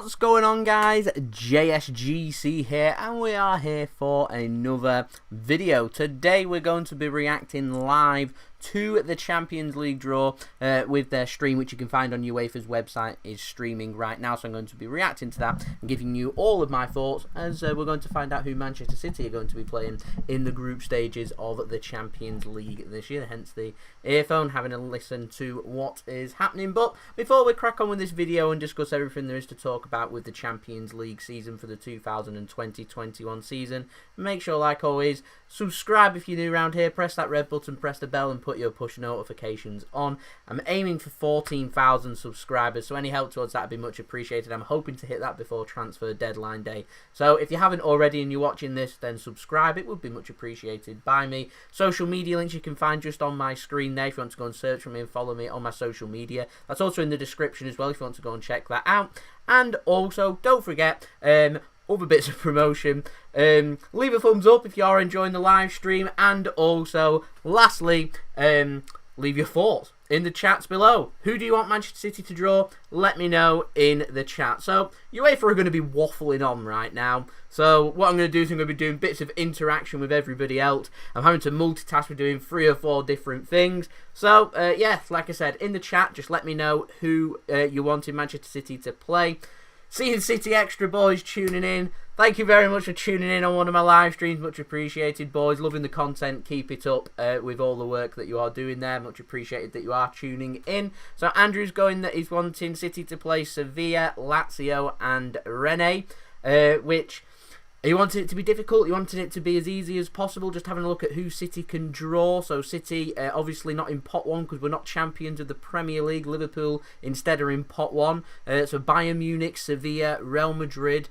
What's going on, guys? JSGC here, and we are here for another video. Today we're going to be reacting live to the Champions League draw with their stream, which you can find on UEFA's website, is streaming right now. So I'm going to be reacting to that and giving you all of my thoughts as we're going to find out who Manchester City are going to be playing in the group stages of the Champions League this year. Hence the earphone, having a listen to what is happening. But before we crack on with this video and discuss everything there is to talk about with the Champions League season for the 2020-21 season, make sure, like always, subscribe if you're new around here, press that red button, press the bell, and put your push notifications on. I'm aiming for 14,000 subscribers, so any help towards that would be much appreciated. I'm hoping to hit that before transfer deadline day. So if you haven't already and you're watching this, then subscribe. It would be much appreciated by me. Social media links you can find just on my screen there if you want to go and search for me and follow me on my social media. That's also in the description as well if you want to go and check that out. And also, don't forget, other bits of promotion, leave a thumbs up if you are enjoying the live stream, and also, lastly, leave your thoughts in the chats below. Who do you want Manchester City to draw? Let me know in the chat. So, UEFA are going to be waffling on right now. So, what I'm going to do is I'm going to be doing bits of interaction with everybody else. I'm having to multitask with doing 3 or 4 different things. So, yeah, like I said, in the chat, just let me know who you wanted Manchester City to play. Seeing City Extra boys tuning in. Thank you very much for tuning in on one of my live streams. Much appreciated, boys. Loving the content. Keep it up with all the work that you are doing there. Much appreciated that you are tuning in. So Andrew's going that he's wanting City to play Sevilla, Lazio and Rennes, which he wanted it to be difficult. He wanted it to be as easy as possible. Just having a look at who City can draw. So City, obviously not in pot 1 because we're not champions of the Premier League. Liverpool instead are in pot 1. So Bayern Munich, Sevilla, Real Madrid,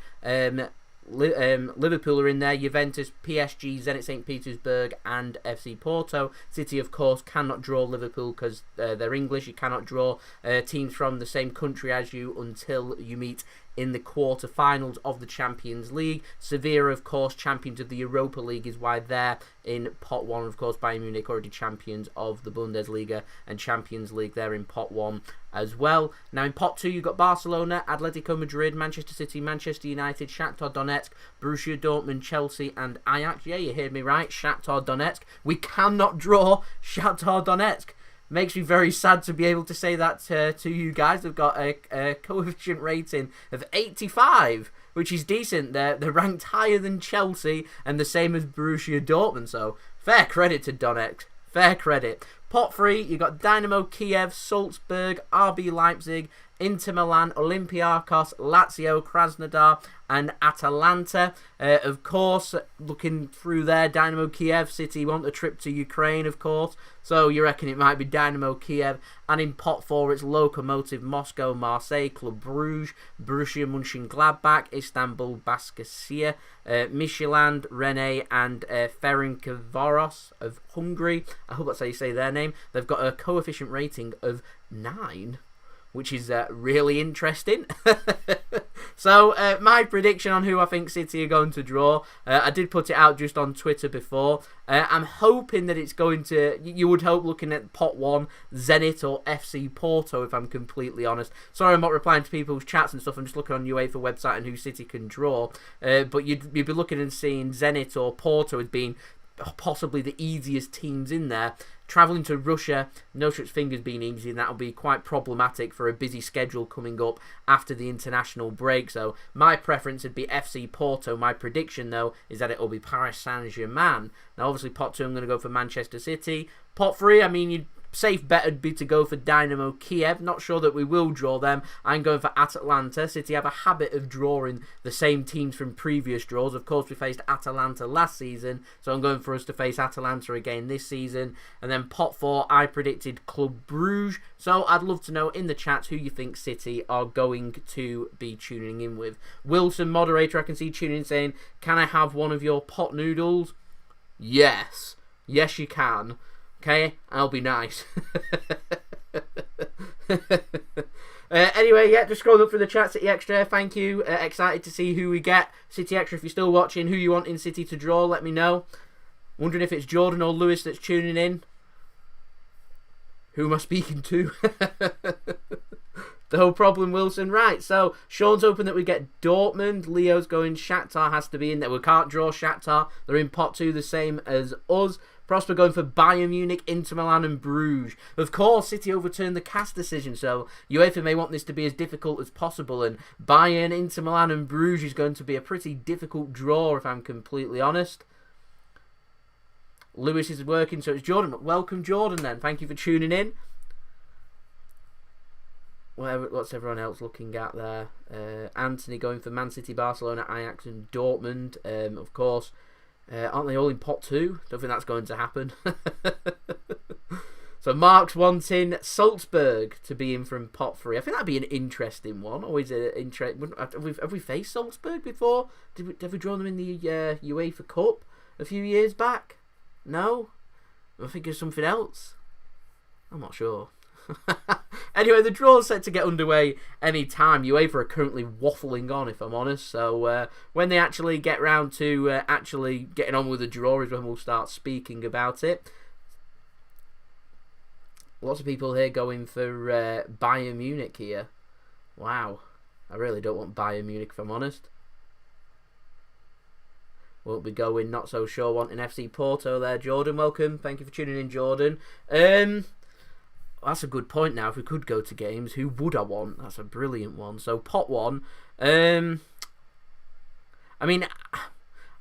Liverpool are in there, Juventus, PSG, Zenit St. Petersburg and FC Porto. City, of course, cannot draw Liverpool because they're English. You cannot draw teams from the same country as you until you meet in the quarter-finals of the Champions League. Sevilla, of course, champions of the Europa League, is why they're in pot 1. Of course, Bayern Munich already champions of the Bundesliga and Champions League. They're in pot 1 as well. Now, in pot 2, you've got Barcelona, Atletico Madrid, Manchester City, Manchester United, Shakhtar Donetsk, Borussia Dortmund, Chelsea and Ajax. Yeah, you heard me right, Shakhtar Donetsk. We cannot draw Shakhtar Donetsk. Makes me very sad to be able to say that to you guys. They've got a coefficient rating of 85, which is decent. They're ranked higher than Chelsea and the same as Borussia Dortmund. So fair credit to Donetsk. Fair credit. Pot 3, you've got Dynamo Kiev, Salzburg, RB Leipzig, Inter Milan, Olympiacos, Lazio, Krasnodar and Atalanta. Of course, looking through there, Dynamo Kiev, City want a trip to Ukraine, of course. So you reckon it might be Dynamo Kiev. And in pot 4, it's Lokomotiv Moscow, Marseille, Club Brugge, Borussia Mönchengladbach, Istanbul, Basaksehir, Midtjylland, Rennes and Ferencváros of Hungary. I hope that's how you say their name. They've got a coefficient rating of 9. Which is really interesting. So, my prediction on who I think City are going to draw, I did put it out just on Twitter before. I'm hoping that it's going to, you would hope looking at pot 1, Zenit or FC Porto, if I'm completely honest. Sorry I'm not replying to people's chats and stuff, I'm just looking on UEFA website and who City can draw. But you'd be looking and seeing Zenit or Porto as being possibly the easiest teams in there. Travelling to Russia, no such thing as being easy, and that'll be quite problematic for a busy schedule coming up after the international break. So my preference would be FC Porto. My prediction, though, is that it'll be Paris Saint-Germain. Now, obviously, pot 2, I'm going to go for Manchester City. Pot 3, I mean, safe bet would be to go for Dynamo Kiev. Not sure that we will draw them. I'm going for Atalanta. City have a habit of drawing the same teams from previous draws. Of course, we faced Atalanta last season, so I'm going for us to face Atalanta again this season. And then pot 4, I predicted Club Brugge. So I'd love to know in the chat who you think City are going to be tuning in with. Wilson, moderator, I can see tuning in saying, can I have one of your pot noodles? Yes. Yes, you can. Okay, I'll be nice. Anyway, yeah, just scroll up through the chat, City Extra, thank you. Excited to see who we get. City Extra, if you're still watching, who you want in City to draw, let me know. Wondering if it's Jordan or Lewis that's tuning in. Who am I speaking to? No problem, Wilson. Right, so Sean's hoping that we get Dortmund. Leo's going Shakhtar has to be in there. We can't draw Shakhtar. They're in pot 2 the same as us. Prosper going for Bayern Munich, Inter Milan and Bruges. Of course, City overturned the CAS decision, so UEFA may want this to be as difficult as possible, and Bayern, Inter Milan and Bruges is going to be a pretty difficult draw, if I'm completely honest. Lewis is working, so it's Jordan. Welcome, Jordan, then. Thank you for tuning in. What's everyone else looking at there? Anthony going for Man City, Barcelona, Ajax and Dortmund. Of course. Aren't they all in pot 2? Don't think that's going to happen. So Mark's wanting Salzburg to be in from pot 3. I think that'd be an interesting one. Always an interest. Have we faced Salzburg before? Have we drawn them in the UEFA Cup a few years back? No? I think it's something else. I'm not sure. Anyway, the draw's set to get underway any time. UEFA are currently waffling on, if I'm honest. So when they actually get round to actually getting on with the draw is when we'll start speaking about it. Lots of people here going for Bayern Munich here. Wow. I really don't want Bayern Munich, if I'm honest. Won't be going, not so sure, wanting FC Porto there. Jordan, welcome. Thank you for tuning in, Jordan. That's a good point now. If we could go to games, who would I want? That's a brilliant one. So, pot 1. I mean,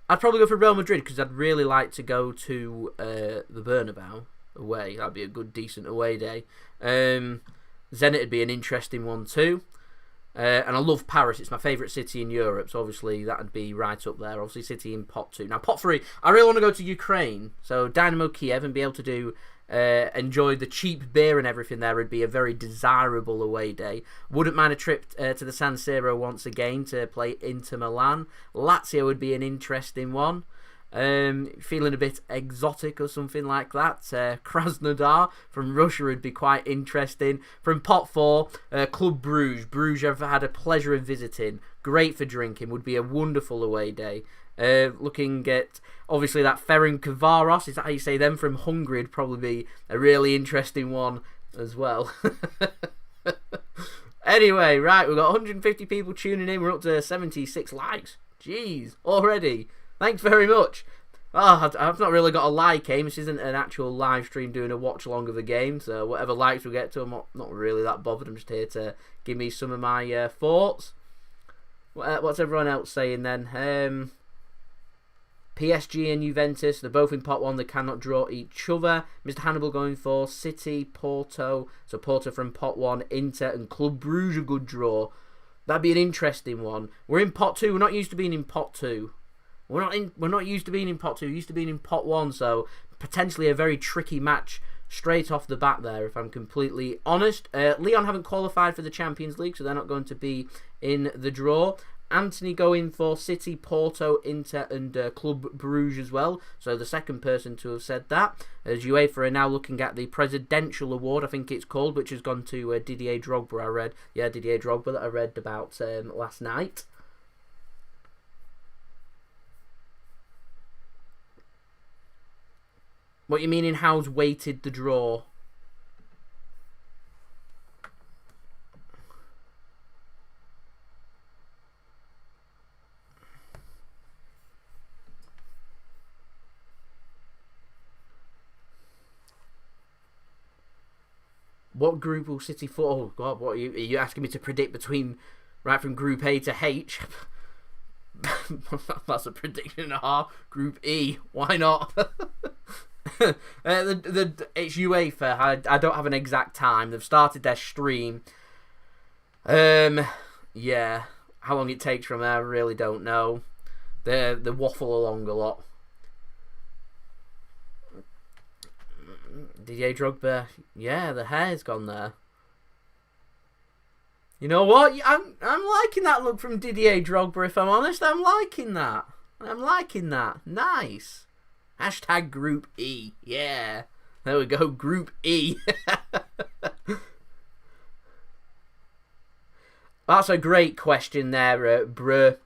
I'd probably go for Real Madrid because I'd really like to go to the Bernabeu away. That'd be a good, decent away day. Zenit would be an interesting one too. And I love Paris. It's my favourite city in Europe, so obviously that would be right up there. Obviously, City in pot 2. Now, pot 3, I really want to go to Ukraine. So, Dynamo Kiev and be able to do enjoy the cheap beer and everything there would be a very desirable away day. Wouldn't mind a trip to the San Siro once again to play Inter Milan. Lazio would be an interesting one. Feeling a bit exotic or something like that. Krasnodar from Russia would be quite interesting. From pot 4, Club Bruges. Bruges I've had a pleasure of visiting. Great for drinking. Would be a wonderful away day. Looking at obviously that Ferencvaros, is that how you say them, from Hungary, would probably be a really interesting one as well. Anyway, right, we've got 150 people tuning in. We're up to 76 likes. Jeez, already. Thanks very much. Oh, I've not really got a like aim. This isn't an actual live stream doing a watch along of a game, so whatever likes we get to, I'm not really that bothered. I'm just here to give me some of my thoughts. What's everyone else saying then? PSG and Juventus, they're both in pot 1, they cannot draw each other. Mr. Hannibal going for City, Porto, so Porto from pot 1, Inter and Club Bruges, a good draw. That'd be an interesting one. We're in pot 2, we're not used to being in pot 2. We're not used to being in pot 2, we're used to being in pot 1, so potentially a very tricky match straight off the bat there, if I'm completely honest. Lyon haven't qualified for the Champions League, so they're not going to be in the draw. Anthony going for City, Porto, Inter and Club Bruges as well. So the second person to have said that. As UEFA are now looking at the Presidential Award, I think it's called, which has gone to Didier Drogba, I read. Yeah, Didier Drogba that I read about last night. What you mean in how's weighted the draw? What group will City fall? Oh God, what are you asking me to predict between right from Group A to H? That's a prediction and a half. Group E, why not? It's UEFA. I don't have an exact time. They've started their stream. Yeah, how long it takes from there, I really don't know. They waffle along a lot. Didier Drogba, yeah, the hair's gone there. You know what? I'm liking that look from Didier Drogba, if I'm honest. I'm liking that. Nice. Hashtag Group E. Yeah. There we go, Group E. That's a great question there, bruh.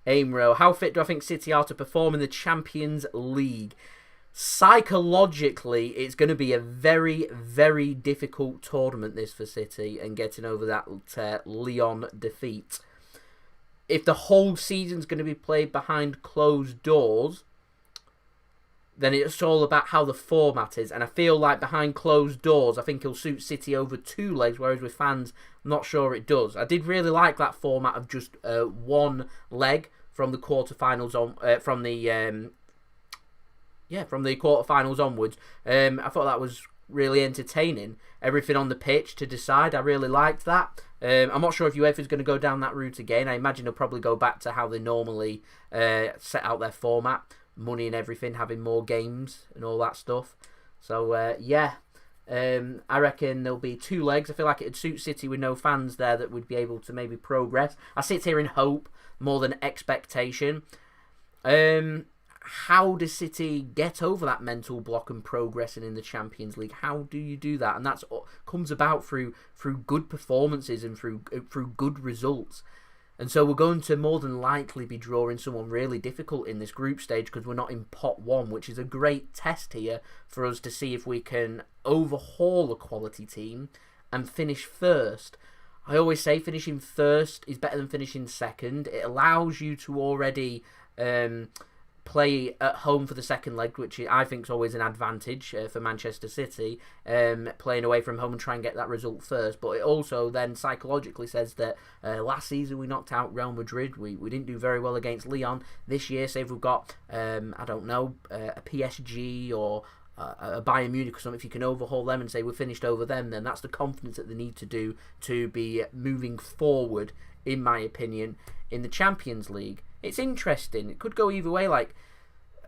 Aimro. How fit do I think City are to perform in the Champions League? Psychologically, it's going to be a very, very difficult tournament, this, for City, and getting over that Lyon defeat. If the whole season's going to be played behind closed doors, then it's all about how the format is. And I feel like behind closed doors, I think it'll suit City over 2 legs, whereas with fans, I'm not sure it does. I did really like that format of just 1 leg from the quarterfinals on, from the quarterfinals onwards. I thought that was really entertaining. Everything on the pitch to decide. I really liked that. I'm not sure if UEFA's going to go down that route again. I imagine they'll probably go back to how they normally set out their format. Money and everything, having more games and all that stuff. So, I reckon there'll be 2 legs. I feel like it'd suit City with no fans there that would be able to maybe progress. I sit here in hope more than expectation. How does City get over that mental block and progressing in the Champions League? How do you do that? And that comes about through good performances and through good results. And so we're going to more than likely be drawing someone really difficult in this group stage because we're not in pot 1, which is a great test here for us to see if we can overhaul a quality team and finish first. I always say finishing first is better than finishing second. It allows you to already play at home for the second leg, which I think is always an advantage for Manchester City, playing away from home and try and get that result first. But it also then psychologically says that last season we knocked out Real Madrid. We didn't do very well against Lyon. This year, say if we've got, a PSG or a Bayern Munich or something, if you can overhaul them and say we're finished over them, then that's the confidence that they need to do to be moving forward, in my opinion, in the Champions League. It's interesting. It could go either way. Like,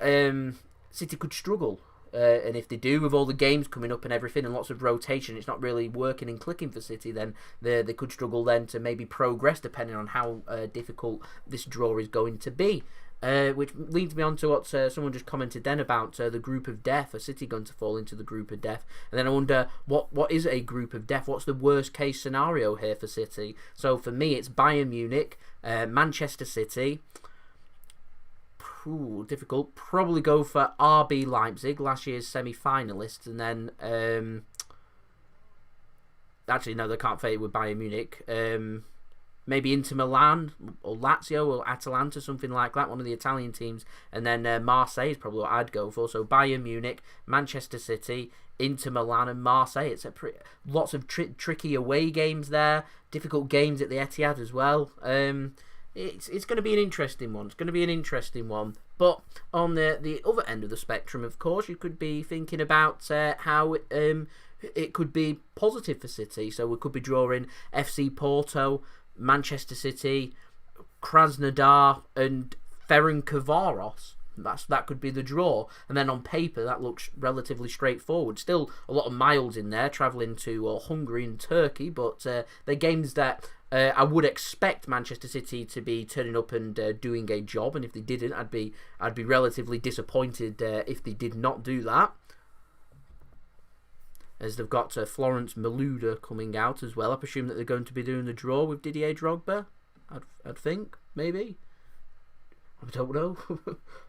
City could struggle. And if they do, with all the games coming up and everything and lots of rotation, it's not really working and clicking for City, then they could struggle then to maybe progress depending on how difficult this draw is going to be. Which leads me on to what someone just commented then about the group of death. Are City going to fall into the group of death? And then I wonder, what is a group of death? What's the worst case scenario here for City? So for me, it's Bayern Munich, Manchester City. Difficult. Probably go for RB Leipzig, last year's semi-finalists, and then actually no, they can't fade with Bayern Munich. Maybe Inter Milan or Lazio or Atalanta, something like that, one of the Italian teams, and then Marseille is probably what I'd go for. So Bayern Munich, Manchester City, Inter Milan and Marseille. It's lots of tricky away games there, difficult games at the Etihad as well. It's going to be an interesting one. It's going to be an interesting one. But on the other end of the spectrum, of course, you could be thinking about how it could be positive for City. So we could be drawing FC Porto, Manchester City, Krasnodar and Ferencvaros. That could be the draw. And then on paper, that looks relatively straightforward. Still a lot of miles in there, travelling to Hungary and Turkey, but they're games that I would expect Manchester City to be turning up and doing a job. And if they didn't, I'd be relatively disappointed if they did not do that. As they've got Florence Malouda coming out as well. I presume that they're going to be doing the draw with Didier Drogba. I'd think, maybe. I don't know.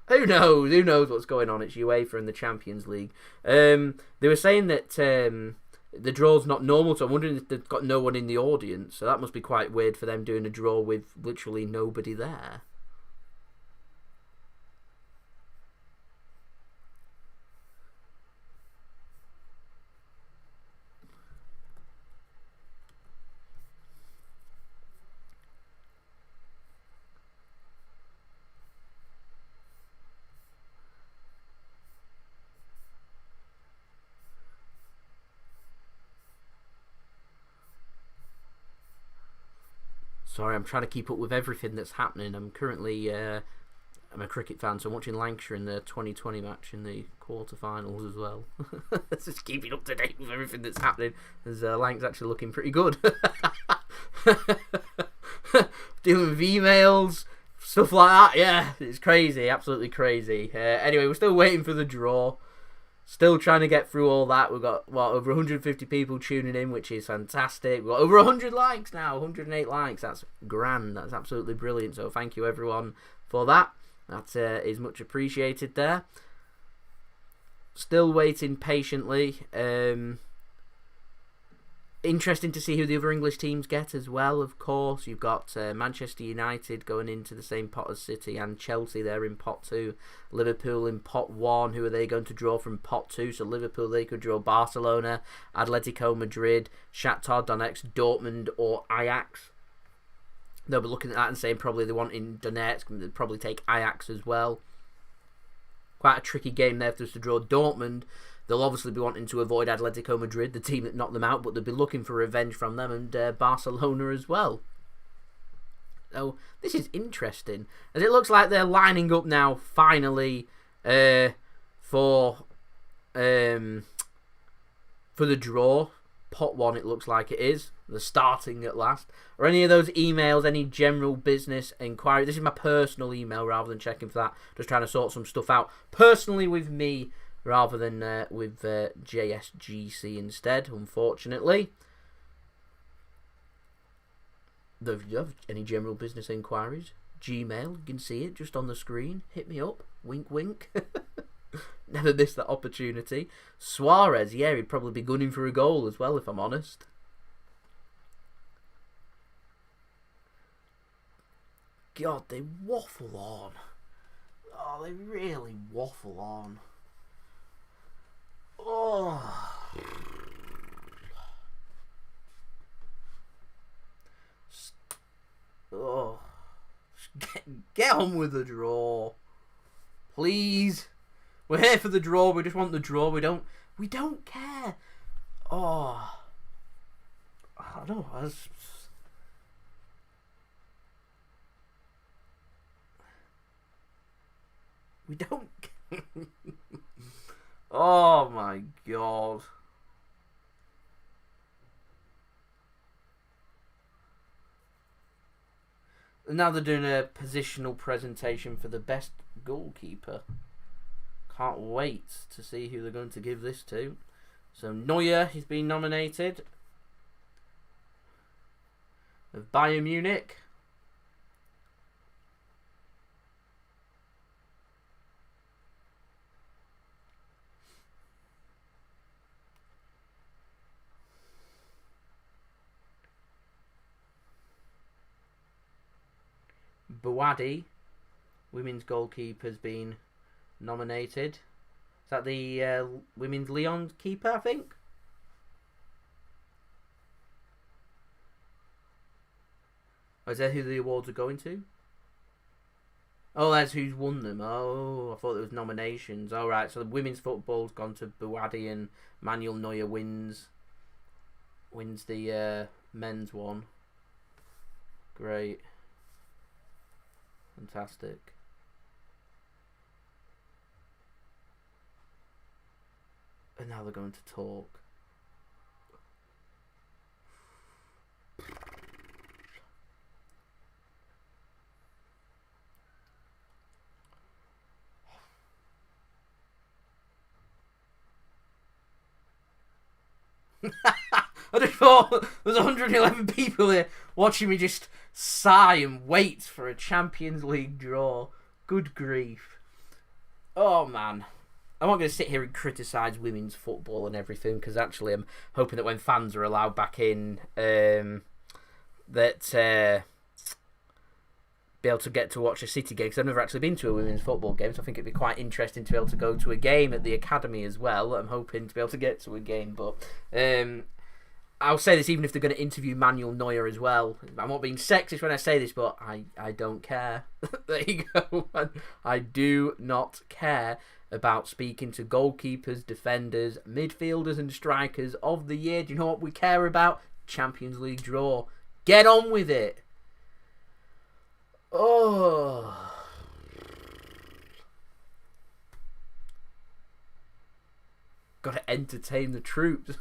Who knows? Who knows what's going on? It's UEFA and the Champions League. They were saying that the draw's not normal, so I'm wondering if they've got no one in the audience. So that must be quite weird for them doing a draw with literally nobody there. Sorry, I'm trying to keep up with everything that's happening. I'm currently, I'm a cricket fan, so I'm watching Lancashire in the 2020 match in the quarterfinals as well. Just keeping up to date with everything that's happening, as Lank's actually looking pretty good. Dealing with emails, stuff like that. Yeah, it's crazy, absolutely crazy. Anyway, we're still waiting for the draw. Still trying to get through all that. We've got, over 150 people tuning in, which is fantastic. We've got over 100 likes now, 108 likes. That's grand. That's absolutely brilliant. So thank you, everyone, for that. That is much appreciated there. Still waiting patiently. Interesting to see who the other English teams get as well, of course. You've got Manchester United going into the same pot as City and Chelsea. They're in pot 2. Liverpool in pot 1. Who are they going to draw from pot 2? So Liverpool, they could draw Barcelona, Atletico Madrid, Shakhtar Donetsk, Dortmund or Ajax. They'll be looking at that and saying probably they want in Donetsk, and they'll probably take Ajax as well. Quite a tricky game there for us to draw Dortmund. They'll obviously be wanting to avoid Atletico Madrid, the team that knocked them out, but they'll be looking for revenge from them, and Barcelona as well. So this is interesting, as it looks like they're lining up now finally for the draw. Pot 1 it looks like it is. They're starting at last. Or any of those emails, any general business inquiry. This is my personal email rather than checking for that. Just trying to sort some stuff out personally with me rather than with JSGC instead, unfortunately. If you have any general business inquiries, Gmail, you can see it just on the screen. Hit me up. Wink, wink. Never miss that opportunity. Suarez, yeah, he'd probably be gunning for a goal as well, if I'm honest. God, they waffle on. Oh, they really waffle on. Oh. Oh. Get on with the draw. Please. We're here for the draw. We just want the draw. We don't care. Oh. I don't know. We don't. Oh my god. Now they're doing a positional presentation for the best goalkeeper. Can't wait to see who they're going to give this to. So Neuer has been nominated. Of Bayern Munich. Buwadi, women's goalkeeper, has been nominated. Is that the women's Lyon keeper, I think? Or is that who the awards are going to? Oh, that's who's won them. Oh, I thought there was nominations. All right, so the women's football's gone to Buwadi, and Manuel Neuer wins the men's one. Great. Fantastic. And now they're going to talk. I just thought there's 111 people here watching me just sigh and wait for a Champions League draw. Good grief. Oh, man. I'm not going to sit here and criticise women's football and everything, because actually I'm hoping that when fans are allowed back in, that be able to get to watch a City game, because I've never actually been to a women's football game, so I think it'd be quite interesting to be able to go to a game at the academy as well. I'm hoping to be able to get to a game, but I'll say this even if they're going to interview Manuel Neuer as well. I'm not being sexist when I say this, but I don't care. There you go. I do not care about speaking to goalkeepers, defenders, midfielders and strikers of the year. Do you know what we care about? Champions League draw. Get on with it. Oh. Got to entertain the troops.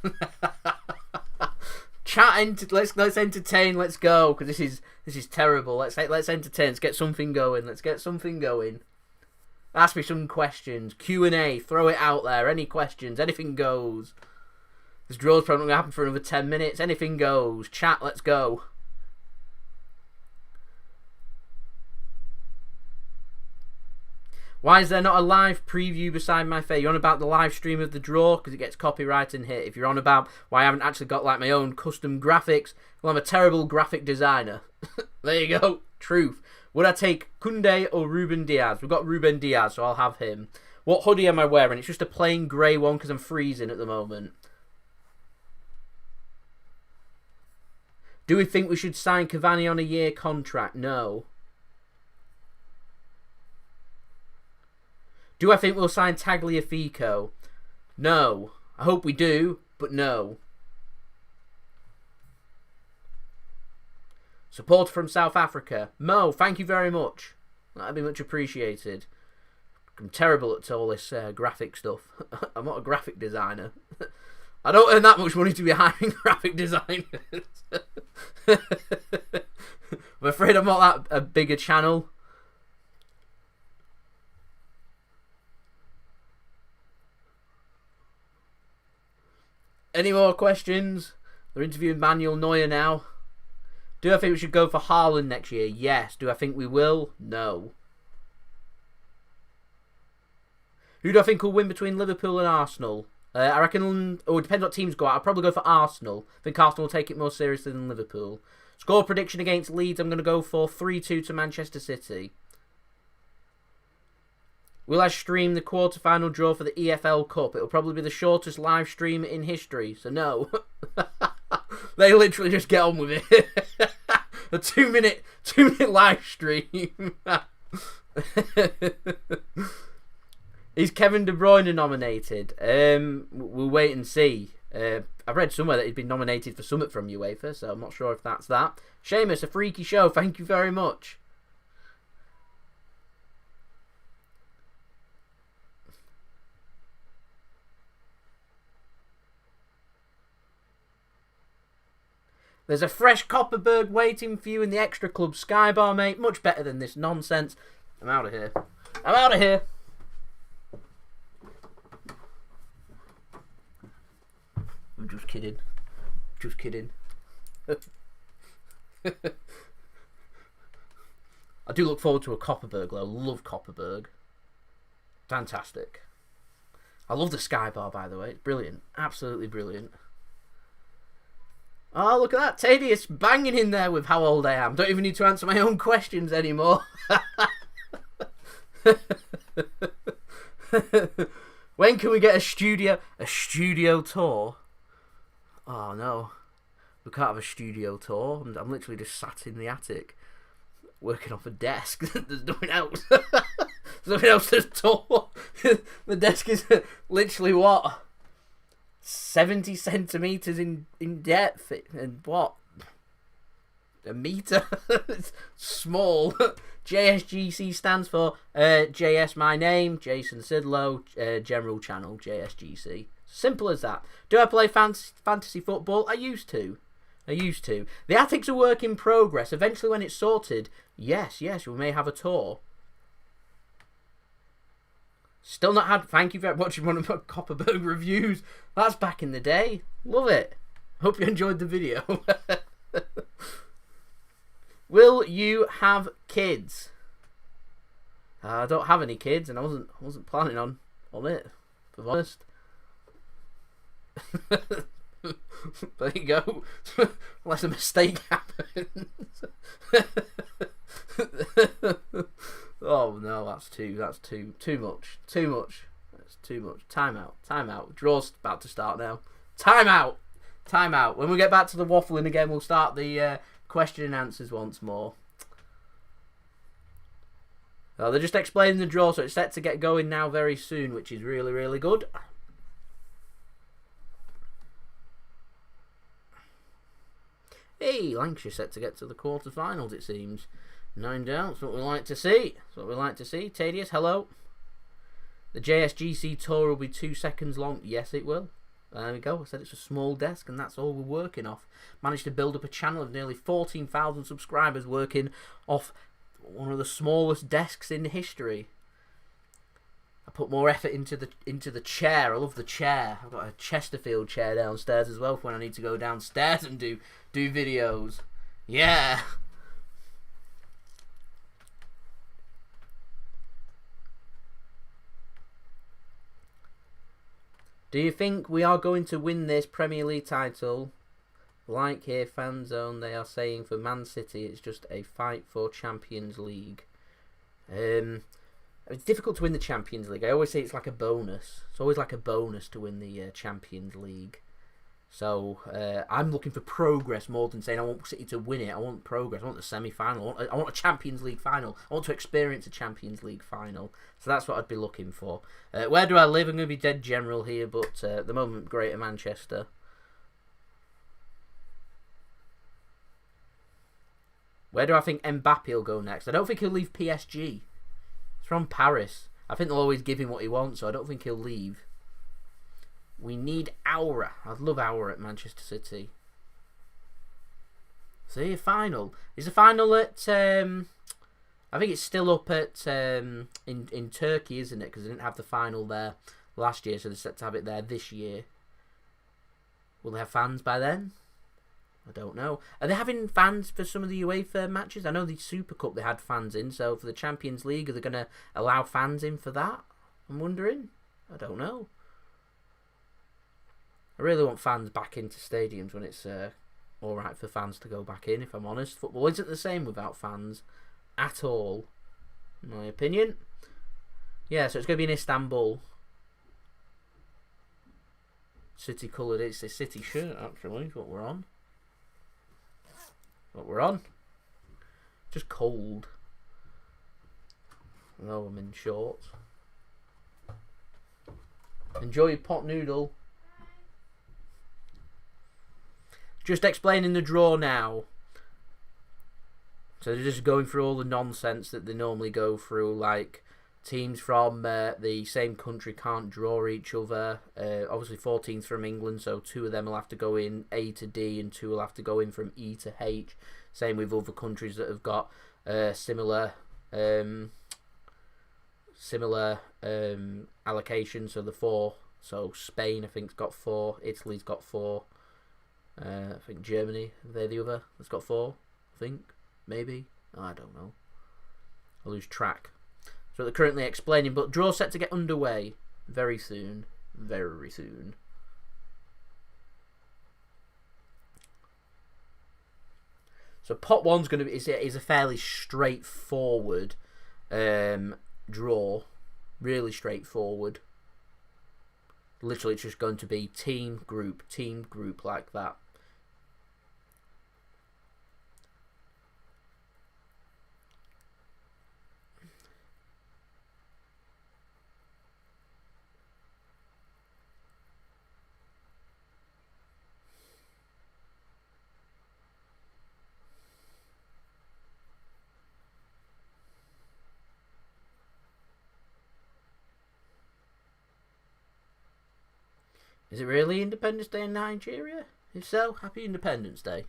Chat, let's entertain. Let's go, because this is terrible. Let's entertain. Let's get something going. Let's get something going. Ask me some questions. Q&A. Throw it out there. Any questions? Anything goes. This draw's probably not going to happen for another 10 minutes. Anything goes. Chat. Let's go. Why is there not a live preview beside my face? You're on about the live stream of the draw because it gets copyright and hit. If you're on about why I haven't actually got like my own custom graphics, well, I'm a terrible graphic designer. There you go. Truth. Would I take Koundé or Ruben Diaz? We've got Ruben Diaz, so I'll have him. What hoodie am I wearing? It's just a plain grey one because I'm freezing at the moment. Do we think we should sign Cavani on a year contract? No. Do I think we'll sign Tagliafico? No. I hope we do, but no. Support from South Africa. Mo, thank you very much. That'd be much appreciated. I'm terrible at all this graphic stuff. I'm not a graphic designer. I don't earn that much money to be hiring graphic designers. I'm afraid I'm not that a bigger channel. Any more questions? They're interviewing Manuel Neuer now. Do I think we should go for Haaland next year? Yes. Do I think we will? No. Who do I think will win between Liverpool and Arsenal? I reckon, it depends what teams go out. I'll probably go for Arsenal. I think Arsenal will take it more seriously than Liverpool. Score prediction against Leeds, I'm going to go for 3-2 to Manchester City. Will I stream the quarter-final draw for the EFL Cup? It'll probably be the shortest live stream in history, so no. They literally just get on with it. A two-minute live stream. Is Kevin De Bruyne nominated? We'll wait and see. I've read somewhere that he'd been nominated for something from UEFA, so I'm not sure if that's that. Seamus, a freaky show. Thank you very much. There's a fresh Copperberg waiting for you in the extra club Sky Bar, mate. Much better than this nonsense. I'm out of here. I'm out of here. I'm just kidding. Just kidding. I do look forward to a Copperberg, though. I love Copperberg. Fantastic. I love the Sky Bar, by the way. It's brilliant. Absolutely brilliant. Oh, look at that. Tedious banging in there with how old I am. Don't even need to answer my own questions anymore. When can we get a studio tour? Oh, no. We can't have a studio tour. I'm literally just sat in the attic working off a desk. There's nothing else. There's nothing else to tour. The desk is literally what? 70 centimetres in depth and what? A metre? It's small. JSGC stands for JS my name, Jason Sidlow, general channel, JSGC. Simple as that. Do I play fantasy football? I used to. The attic's a work in progress. Eventually when it's sorted, yes, we may have a tour. Still not had. Thank you for watching one of my Copperberg reviews. That's back in the day. Love it. Hope you enjoyed the video. Will you have kids? I don't have any kids, and I wasn't planning on it. If I'm honest. There you go. Unless a mistake happens. Oh no, that's too much. That's too much. Time out. Draw's about to start now. Time out. When we get back to the waffling again, we'll start the question and answers once more. Oh, they're just explaining the draw, so it's set to get going now very soon, which is really, really good. Hey, Lancashire set to get to the quarterfinals, it seems. 9 down, that's what we like to see. Tedious, hello. The JSGC tour will be 2 seconds long. Yes, it will. There we go. I said it's a small desk, and that's all we're working off. Managed to build up a channel of nearly 14,000 subscribers working off one of the smallest desks in history. I put more effort into the chair. I love the chair. I've got a Chesterfield chair downstairs as well for when I need to go downstairs and do videos. Yeah. Do you think we are going to win this Premier League title? Like here, fan zone, they are saying for Man City, it's just a fight for Champions League. It's difficult to win the Champions League. I always say it's like a bonus. It's always like a bonus to win the Champions League. So I'm looking for progress more than saying I want City to win it. I want progress. I want the semi-final. I want a Champions League final. I want to experience a Champions League final. So that's what I'd be looking for. Where do I live? I'm going to be dead general here, but at the moment, Greater Manchester. Where do I think Mbappe will go next? I don't think he'll leave PSG. He's from Paris. I think they'll always give him what he wants, so I don't think he'll leave. We need Aura. I'd love Aura at Manchester City. See, a final. Is the final at... I think it's still up at in Turkey, isn't it? Because they didn't have the final there last year, so they're set to have it there this year. Will they have fans by then? I don't know. Are they having fans for some of the UEFA matches? I know the Super Cup they had fans in, so for the Champions League, are they going to allow fans in for that? I'm wondering. I don't know. I really want fans back into stadiums when it's alright for fans to go back in, if I'm honest. Football isn't the same without fans at all, in my opinion. Yeah, so it's going to be in Istanbul. City coloured. It's a City shirt, actually, is what we're on. Just cold. Although I'm in shorts. Enjoy your pot noodle. Just explaining the draw now. So they're just going through all the nonsense that they normally go through, like teams from the same country can't draw each other. Obviously 4 teams from England, so 2 of them will have to go in A to D and 2 will have to go in from E to H. Same with other countries that have got similar allocations. So the 4. So Spain, I think, has got 4. Italy's got 4. I think Germany, they're the other that's got 4. I think, maybe. I don't know. I lose track. So they're currently explaining, but draw set to get underway very soon. Very soon. So pot 1's going to be is a fairly straightforward draw. Really straightforward. Literally, it's just going to be team, group like that. Is it really Independence Day in Nigeria? If so, happy Independence Day.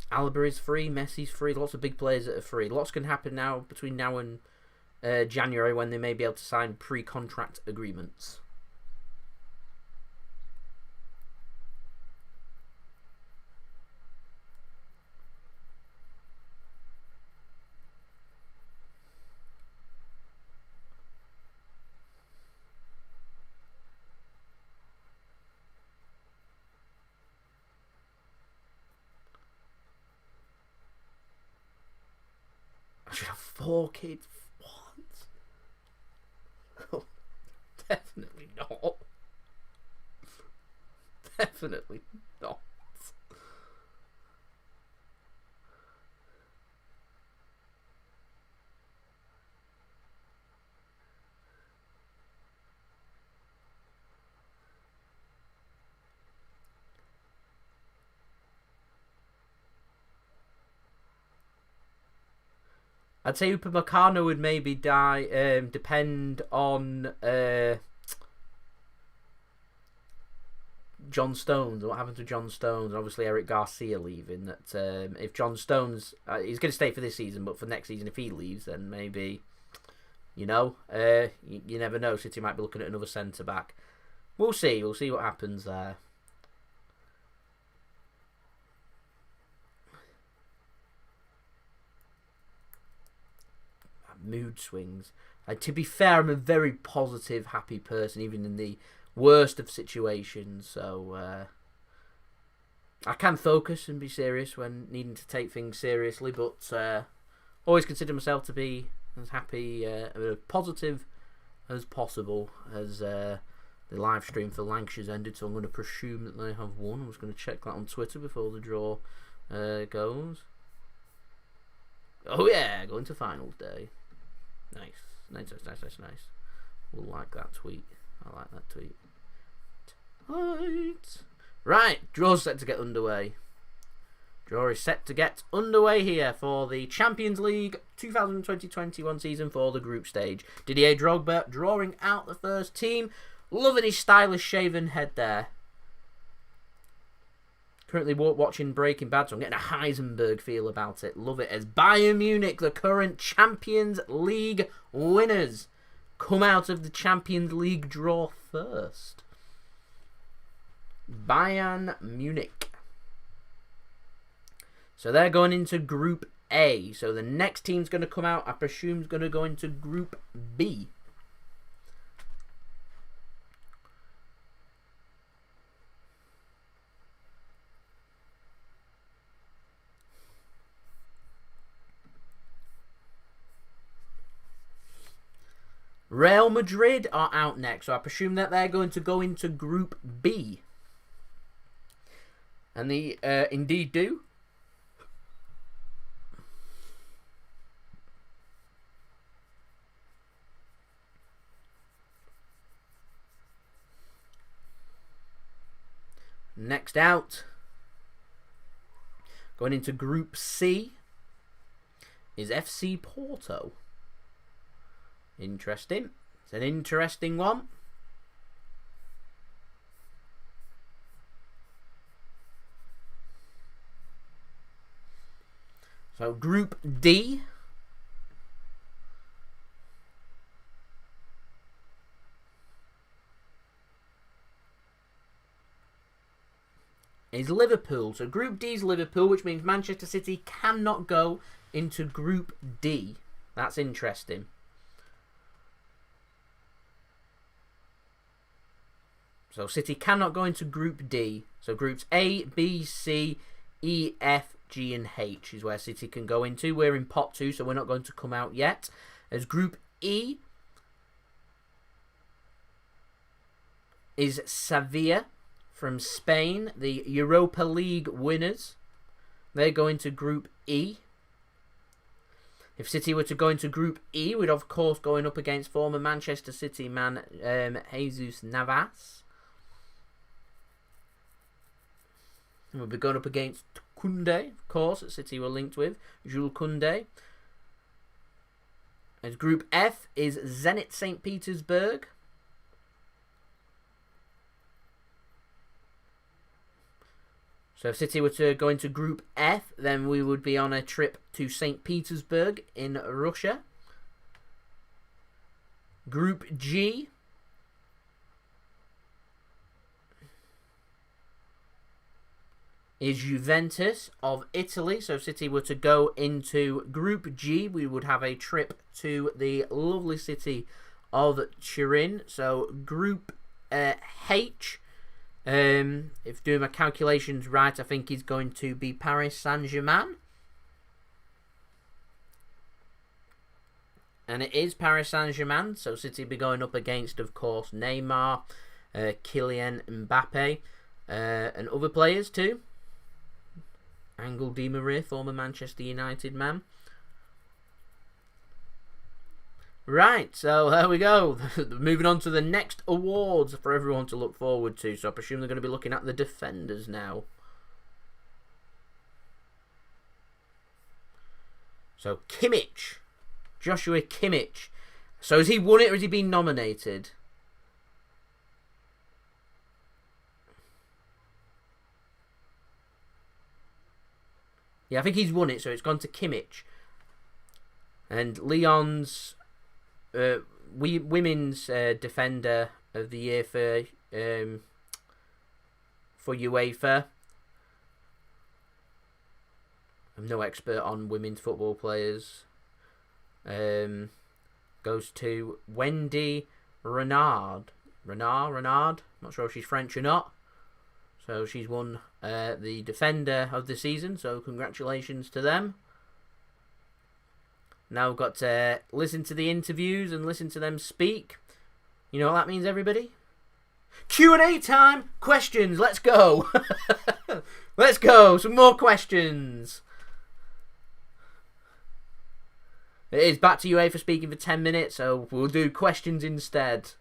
Alaba is free, Messi's free, lots of big players that are free. Lots can happen now between now and January when they may be able to sign pre-contract agreements. I should have 4 kids. What? Oh, definitely not. Definitely not. I'd say Upamecano would maybe depend on John Stones. What happened to John Stones? Obviously, Eric Garcia leaving. That if John Stones, he's going to stay for this season, but for next season, if he leaves, then maybe, you never know. City might be looking at another centre back. We'll see. We'll see what happens there. Mood swings. To be fair, I'm a very positive, happy person, even in the worst of situations. So I can focus and be serious when needing to take things seriously, but always consider myself to be as happy, positive as possible. As the live stream for Lancashire's ended, so I'm going to presume that they have won. I was going to check that on Twitter before the draw goes. Oh yeah, going to finals day. Nice. We'll like that tweet. I like that tweet. Tight. Right, draw's set to get underway. Draw is set to get underway here for the Champions League 2020-21 season for the group stage. Didier Drogba drawing out the first team. Loving his stylish shaven head there. Currently watching Breaking Bad, so I'm getting a Heisenberg feel about it. Love it. As Bayern Munich, the current Champions League winners, come out of the Champions League draw first. Bayern Munich. So they're going into Group A. So the next team's going to come out, I presume, is going to go into Group B. Real Madrid are out next, so I presume that they're going to go into Group B. And they indeed do. Next out, going into Group C, is FC Porto. Interesting. It's an interesting one. So Group D is Liverpool. So Group D is Liverpool, which means Manchester City cannot go into Group D. That's interesting. So City cannot go into Group D. So Groups A, B, C, E, F, G and H is where City can go into. We're in Pot 2, so we're not going to come out yet. As Group E is Sevilla from Spain, the Europa League winners. They go into Group E. If City were to go into Group E, we'd of course going up against former Manchester City man Jesus Navas. And we'll be going up against Koundé, of course, that City were linked with. Jules Koundé. As Group F is Zenit St. Petersburg. So if City were to go into Group F, then we would be on a trip to St. Petersburg in Russia. Group G is Juventus of Italy. So if City were to go into Group G, we would have a trip to the lovely city of Turin. So Group H, if doing my calculations right, I think is going to be Paris Saint-Germain. And it is Paris Saint-Germain. So City be going up against, of course, Neymar, Kylian Mbappe, and other players too. Angel Di Maria, former Manchester United man. Right, so there we go. Moving on to the next awards for everyone to look forward to. So I presume they're going to be looking at the defenders now. So Kimmich. Joshua Kimmich. So has he won it or has he been nominated? Yeah, I think he's won it, so it's gone to Kimmich. And Lyon's women's defender of the year for UEFA. I'm no expert on women's football players. goes to Wendy Renard. Renard. Not sure if she's French or not. So she's won the Defender of the season. So congratulations to them. Now we've got to listen to the interviews and listen to them speak. You know what that means, everybody? Q&A time! Questions! Let's go! Let's go! Some more questions! It is back to UEFA speaking for 10 minutes, so we'll do questions instead.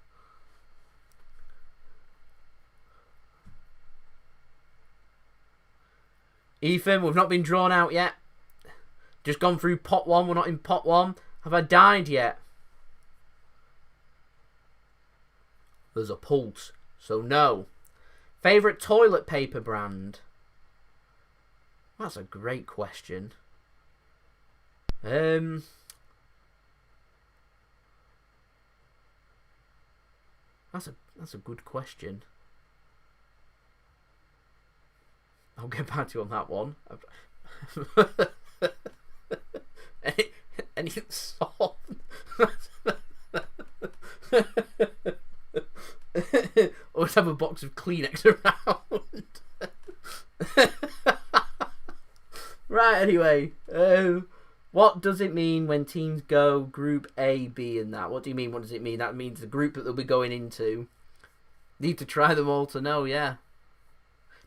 Ethan, we've not been drawn out yet. Just gone through pot 1, we're not in pot 1. Have I died yet? There's a pulse, so no. Favourite toilet paper brand? That's a great question. That's a good question. I'll get back to you on that one. Any salt? Always have a box of Kleenex around. Right, anyway. What does it mean when teams go Group A, B and that? What do you mean? What does it mean? That means the group that they'll be going into. Need to try them all to know, yeah.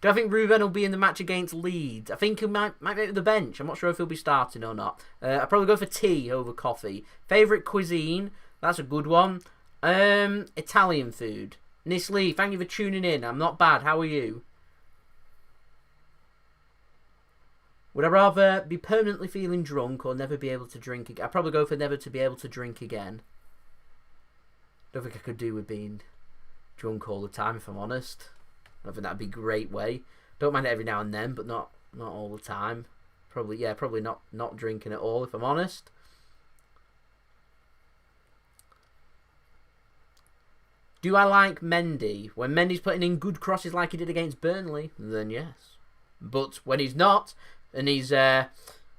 Do I think Ruben will be in the match against Leeds? I think he might be at the bench. I'm not sure if he'll be starting or not. I'll probably go for tea over coffee. Favourite cuisine? That's a good one. Italian food. Nisli, thank you for tuning in. I'm not bad. How are you? Would I rather be permanently feeling drunk or never be able to drink again? I'd probably go for never to be able to drink again. Don't think I could do with being drunk all the time, if I'm honest. I think that'd be a great way. Don't mind it every now and then, but not all the time. Probably not drinking at all, if I'm honest. Do I like Mendy? When Mendy's putting in good crosses like he did against Burnley, then yes. But when he's not, and he's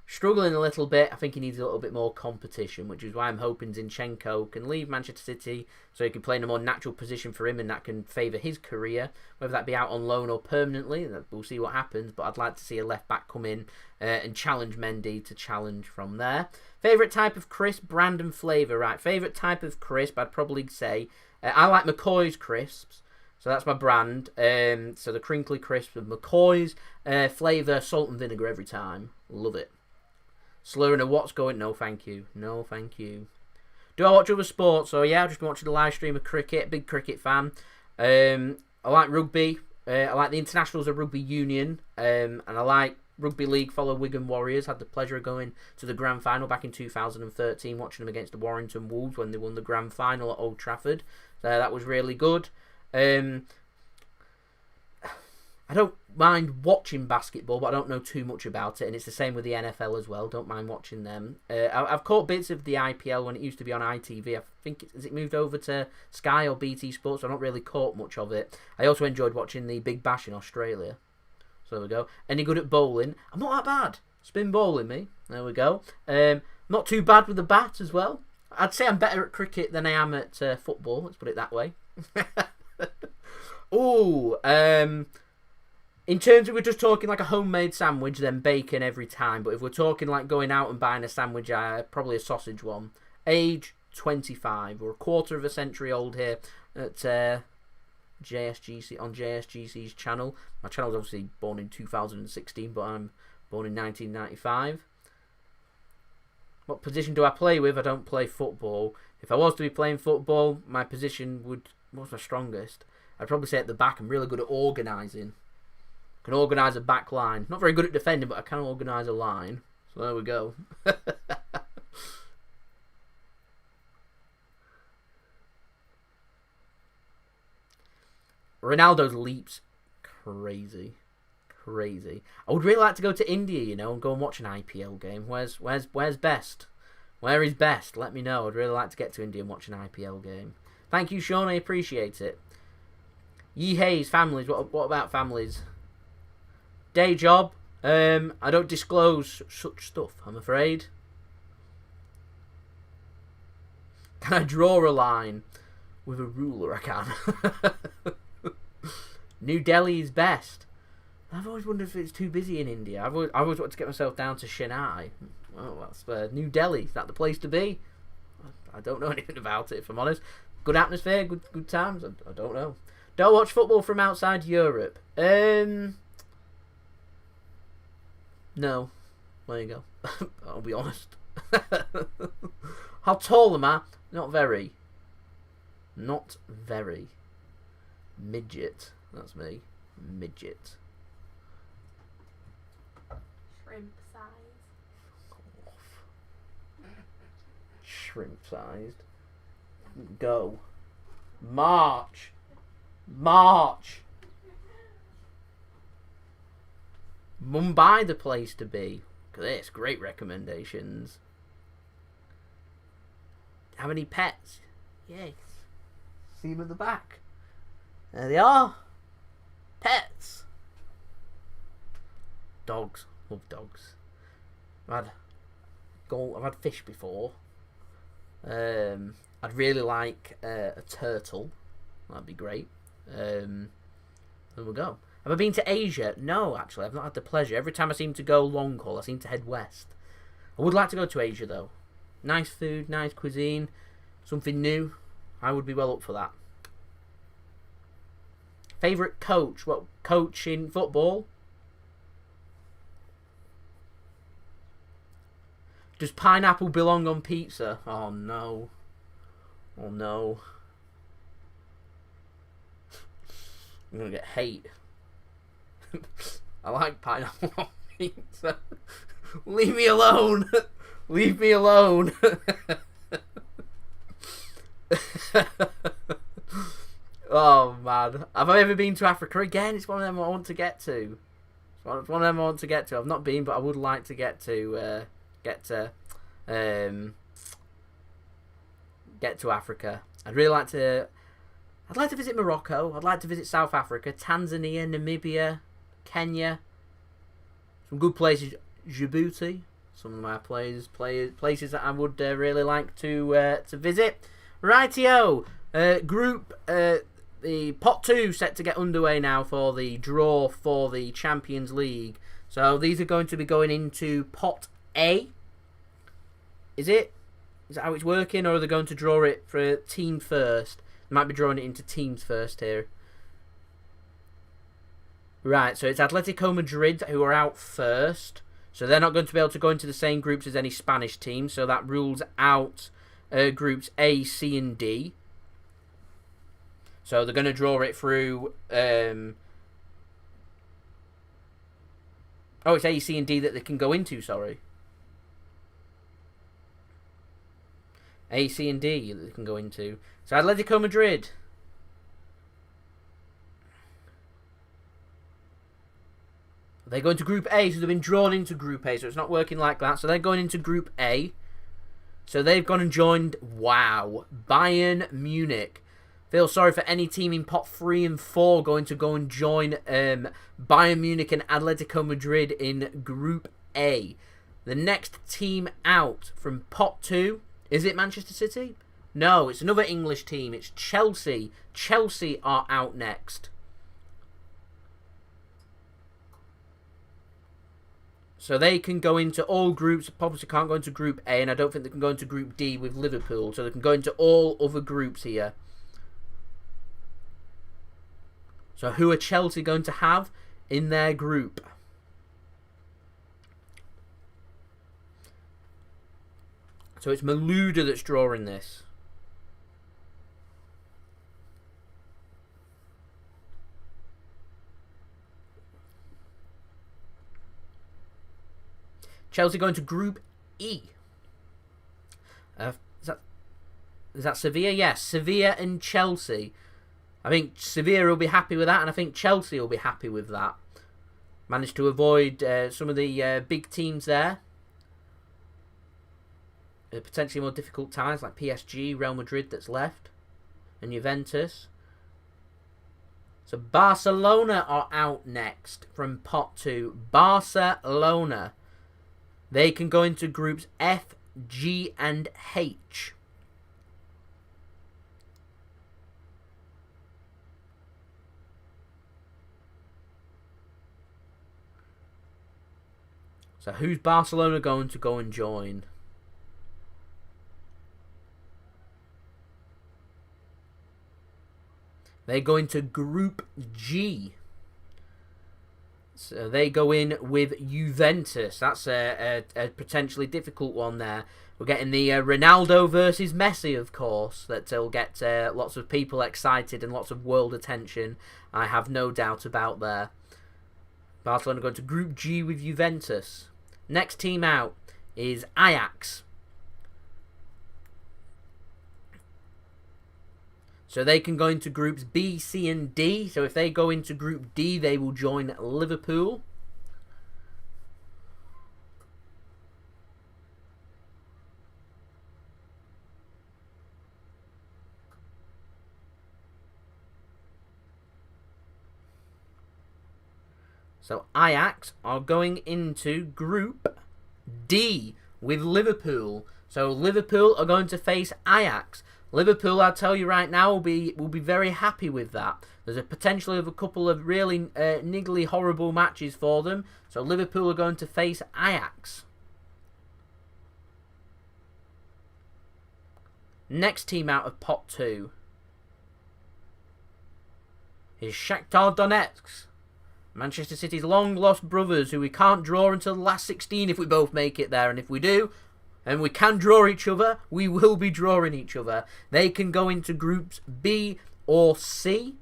struggling a little bit, I think he needs a little bit more competition, which is why I'm hoping Zinchenko can leave Manchester City so he can play in a more natural position for him and that can favour his career, whether that be out on loan or permanently. We'll see what happens, but I'd like to see a left-back come in and challenge Mendy to challenge from there. Favourite type of crisp, brand and flavour? Right, favourite type of crisp, I'd probably say, I like McCoy's crisps. So that's my brand. So the crinkly crisps of McCoy's. Flavour, salt and vinegar every time. Love it. Slurring a what's going? No, thank you. No, thank you. Do I watch other sports? So yeah, I've just been watching the live stream of cricket. Big cricket fan. I like rugby. I like the internationals of rugby union. And I like rugby league. Follow Wigan Warriors. Had the pleasure of going to the grand final back in 2013, watching them against the Warrington Wolves when they won the grand final at Old Trafford. So that was really good. I don't mind watching basketball, but I don't know too much about it, and it's the same with the NFL as well. Don't mind watching them. I've caught bits of the IPL when it used to be on ITV. I think has it moved over to Sky or BT Sports? I've not really caught much of it. I also enjoyed watching the Big Bash in Australia. So there we go. Any good at bowling? I'm not that bad. Spin bowling, me. There we go. Not too bad with the bat as well. I'd say I'm better at cricket than I am at football. Let's put it that way. Ooh, in terms of we're just talking like a homemade sandwich, then bacon every time. But if we're talking like going out and buying a sandwich, probably a sausage one. Age 25. We're a quarter of a century old here at JSGC on JSGC's channel. My channel's obviously born in 2016, but I'm born in 1995. What position do I play with? I don't play football. If I was to be playing football, my position what's my strongest? I'd probably say at the back. I'm really good at organising. Can organise a back line. Not very good at defending, but I can organise a line. So there we go. Ronaldo's leaps, crazy. I would really like to go to India, and go and watch an IPL game. Where's best? Where is best? Let me know. I'd really like to get to India and watch an IPL game. Thank you, Sean. I appreciate it. Yee Hayes, families. What about families? Day job. I don't disclose such stuff, I'm afraid. Can I draw a line? With a ruler I can. New Delhi is best. I've always wondered if it's too busy in India. I always wanted to get myself down to Chennai. Well, that's New Delhi. Is that the place to be? I don't know anything about it, if I'm honest. Good atmosphere, good times. I don't know. Don't watch football from outside Europe. No. There you go. I'll be honest. How tall am I? Not very. Not very. Midget. That's me. Midget. Shrimp size. Shrimp sized. Go. March. March. Mumbai the place to be. Look at this. Great recommendations. How many pets? Yes. See them at the back. There they are. Pets. Dogs. Love dogs. I've had fish before. I'd really like a turtle. That'd be great. Then we'll go. Have I been to Asia? No, actually. I've not had the pleasure. Every time I seem to go long haul, I seem to head west. I would like to go to Asia, though. Nice food, nice cuisine. Something new. I would be well up for that. Favourite coach? What coach in football? Does pineapple belong on pizza? Oh no. Oh no. I'm gonna get hate. I like pineapple on pizza. Leave me alone. Leave me alone. Oh man, have I ever been to Africa again? It's one of them I want to get to. It's one of them I want to get to. I've not been, but I would like to get to Africa. I'd really like to. I'd like to visit Morocco. I'd like to visit South Africa, Tanzania, Namibia, Kenya. Some good places. Djibouti. Some of my places that I would really like to visit. Rightio. Group. The pot 2 set to get underway now for the draw for the Champions League. So these are going to be going into pot A. Is it? Is that how it's working, or are they going to draw it for a team first? They might be drawing it into teams first here. Right, so it's Atletico Madrid who are out first. So they're not going to be able to go into the same groups as any Spanish teams. So that rules out groups A, C, and D. So they're going to draw it through... oh, it's A, C, and D that they can go into, sorry. A, C, and D that they can go into. So Atletico Madrid. They're going to Group A, so they've been drawn into Group A, so it's not working like that. So they're going into Group A. So they've gone and joined, wow, Bayern Munich. Feel sorry for any team in pot 3 and 4 going to go and join Bayern Munich and Atletico Madrid in Group A. The next team out from pot 2, is it Manchester City? No, it's another English team. It's Chelsea. Chelsea are out next. So they can go into all groups. Obviously can't go into Group A, and I don't think they can go into Group D with Liverpool. So they can go into all other groups here. So who are Chelsea going to have in their group? So it's Malouda that's drawing this. Chelsea going to Group E. Is that Sevilla? Yes, Sevilla and Chelsea. I think Sevilla will be happy with that, and I think Chelsea will be happy with that. Managed to avoid some of the big teams there. Potentially more difficult ties like PSG, Real Madrid that's left, and Juventus. So Barcelona are out next from pot 2. Barcelona. They can go into groups F, G, and H. So who's Barcelona going to go and join? They go into Group G. So they go in with Juventus. That's a potentially difficult one there. We're getting the Ronaldo versus Messi, of course. That will get lots of people excited and lots of world attention. I have no doubt about there. Barcelona going to Group G with Juventus. Next team out is Ajax. So they can go into groups B, C, and D. So if they go into Group D, they will join Liverpool. So Ajax are going into Group D with Liverpool. So Liverpool are going to face Ajax. Liverpool, I'll tell you right now, will be very happy with that. There's a potential of a couple of really niggly, horrible matches for them. So Liverpool are going to face Ajax. Next team out of Pot 2 is Shakhtar Donetsk. Manchester City's long-lost brothers, who we can't draw until the last 16 if we both make it there. And if we do, and we can draw each other, we will be drawing each other. They can go into groups B or C.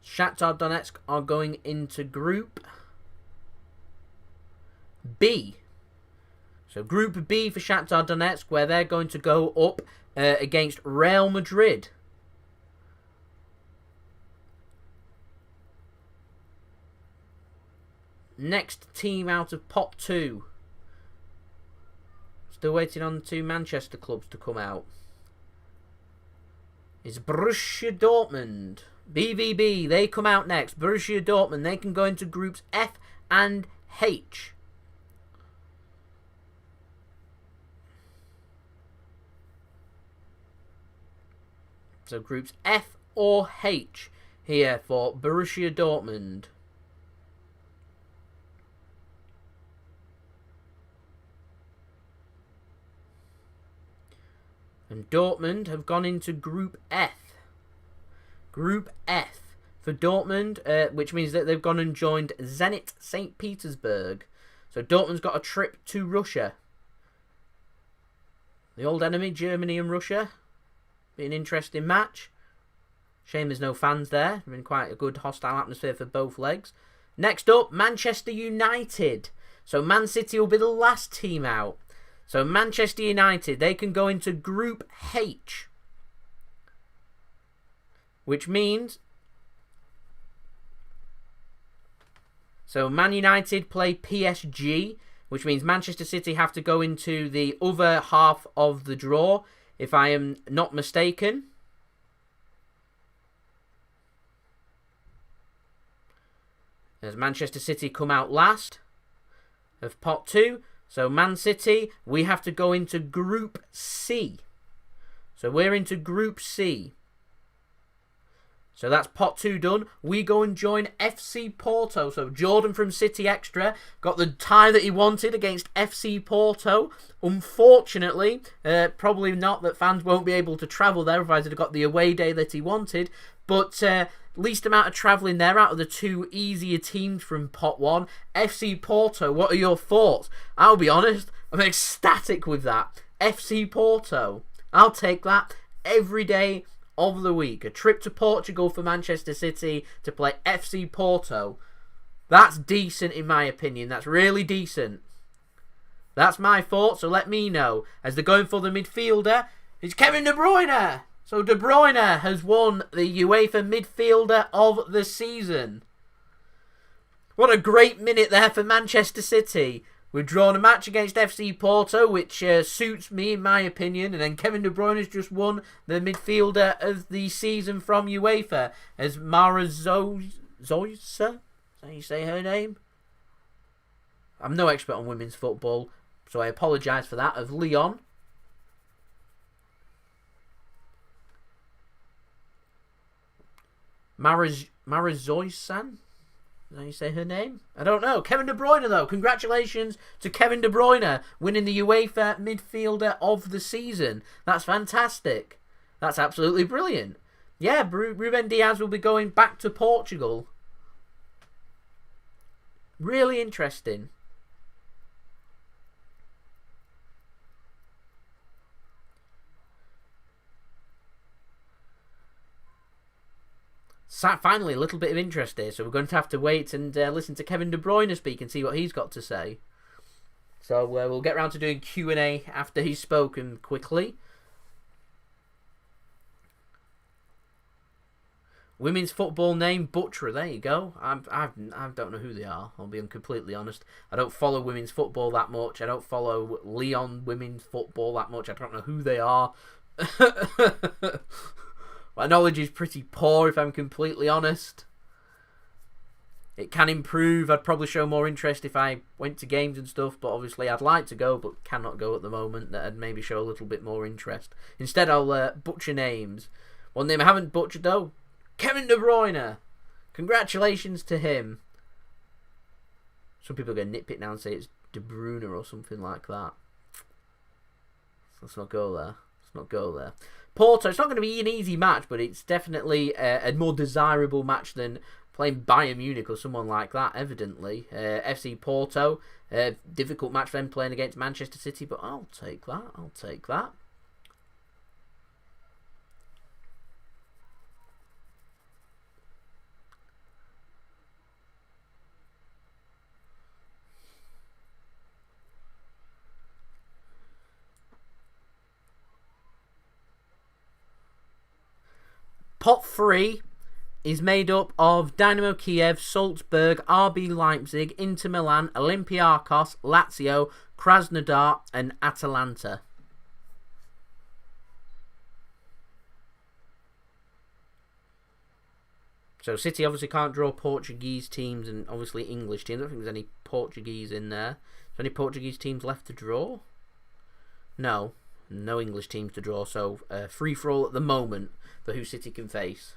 Shakhtar Donetsk are going into Group B. So Group B for Shakhtar Donetsk, where they're going to go up against Real Madrid. Next team out of Pot 2. Still waiting on the two Manchester clubs to come out. Is Borussia Dortmund. BVB, they come out next. Borussia Dortmund, they can go into groups F and H. So groups F or H here for Borussia Dortmund. And Dortmund have gone into Group F. Group F for Dortmund, which means that they've gone and joined Zenit St. Petersburg. So Dortmund's got a trip to Russia. The old enemy, Germany and Russia. Be an interesting match. Shame there's no fans there. Been quite a good hostile atmosphere for both legs. Next up, Manchester United. So Man City will be the last team out. So Manchester United, they can go into Group H. Which means... So Man United play PSG, which means Manchester City have to go into the other half of the draw, if I am not mistaken. As Manchester City come out last of Pot 2. So Man City, we have to go into Group C. So we're into Group C. So that's Pot 2 done. We go and join FC Porto. So Jordan from City Extra got the tie that he wanted against FC Porto. Unfortunately, probably not that fans won't be able to travel there, otherwise he'd have got the away day that he wanted. But least amount of travelling there out of the two easier teams from Pot 1. FC Porto, what are your thoughts? I'll be honest, I'm ecstatic with that. FC Porto, I'll take that every day of the week. A trip to Portugal for Manchester City to play FC Porto. That's decent in my opinion. That's really decent. That's my thoughts, so let me know. As they're going for the midfielder, it's Kevin De Bruyne. So De Bruyne has won the UEFA Midfielder of the Season. What a great minute there for Manchester City. We've drawn a match against FC Porto, which suits me in my opinion. And then Kevin De Bruyne has just won the Midfielder of the Season from UEFA. As Mara Zoysa, is that how you say her name? I'm no expert on women's football, so I apologise for that, of Lyon. Marizoy-san? Is that how you say her name? I don't know. Kevin De Bruyne, though. Congratulations to Kevin De Bruyne winning the UEFA Midfielder of the Season. That's fantastic. That's absolutely brilliant. Yeah, Ruben Diaz will be going back to Portugal. Really interesting. Finally, a little bit of interest here, so we're going to have to wait and listen to Kevin De Bruyne speak and see what he's got to say. So we'll get around to doing Q&A after he's spoken quickly. Women's football name, Butcher. There you go. I don't know who they are. I'll be completely honest. I don't follow women's football that much. I don't follow Lyon women's football that much. I don't know who they are. My knowledge is pretty poor, if I'm completely honest. It can improve. I'd probably show more interest if I went to games and stuff, but obviously I'd like to go, but cannot go at the moment. That'd maybe show a little bit more interest. Instead, I'll butcher names. One name I haven't butchered, though. Kevin De Bruyne. Congratulations to him. Some people are going to nitpick now and say it's De Bruyne or something like that. Let's not go there. Let's not go there. Porto, it's not going to be an easy match, but it's definitely a more desirable match than playing Bayern Munich or someone like that, evidently. FC Porto, difficult match for them playing against Manchester City, but I'll take that. I'll take that. Pot 3 is made up of Dynamo Kiev, Salzburg, RB Leipzig, Inter Milan, Olympiacos, Lazio, Krasnodar and Atalanta. So City obviously can't draw Portuguese teams and obviously English teams. I don't think there's any Portuguese in there. Is there any Portuguese teams left to draw? No. No English teams to draw. So free for all at the moment for who City can face.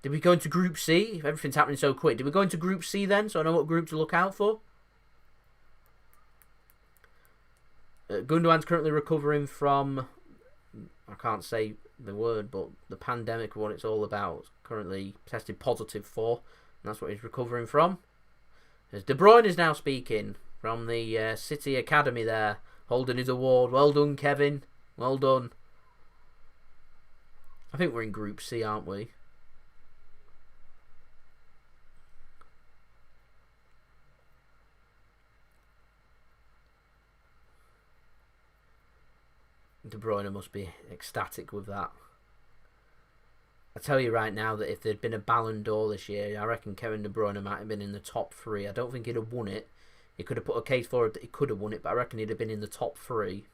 Did we go into Group C? If everything's happening so quick. Did we go into Group C then? So I know what group to look out for. Gundogan's currently recovering from... I can't say the word, but the pandemic, what it's all about. Currently tested positive for. And that's what he's recovering from. As De Bruyne is now speaking from the City Academy there. Holding his award. Well done, Kevin. Well done. I think we're in Group C, aren't we? De Bruyne must be ecstatic with that. I tell you right now that if there'd been a Ballon d'Or this year, I reckon Kevin De Bruyne might have been in the top 3. I don't think he'd have won it. He could have put a case for it that he could have won it, but I reckon he'd have been in the top 3.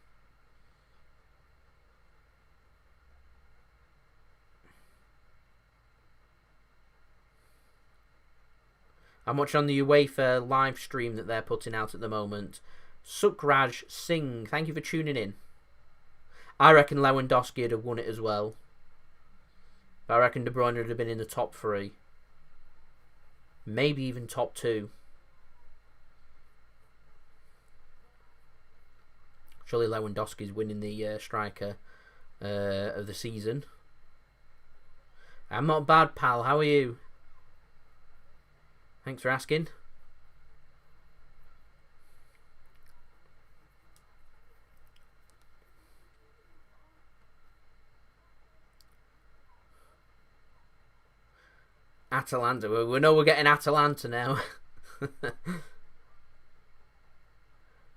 I'm watching on the UEFA live stream that they're putting out at the moment. Sukraj Singh, thank you for tuning in. I reckon Lewandowski would have won it as well. But I reckon De Bruyne would have been in the top 3. Maybe even top 2. Surely Lewandowski's winning the striker of the season. I'm not bad, pal. How are you? Thanks for asking. Atalanta. We know we're getting Atalanta now.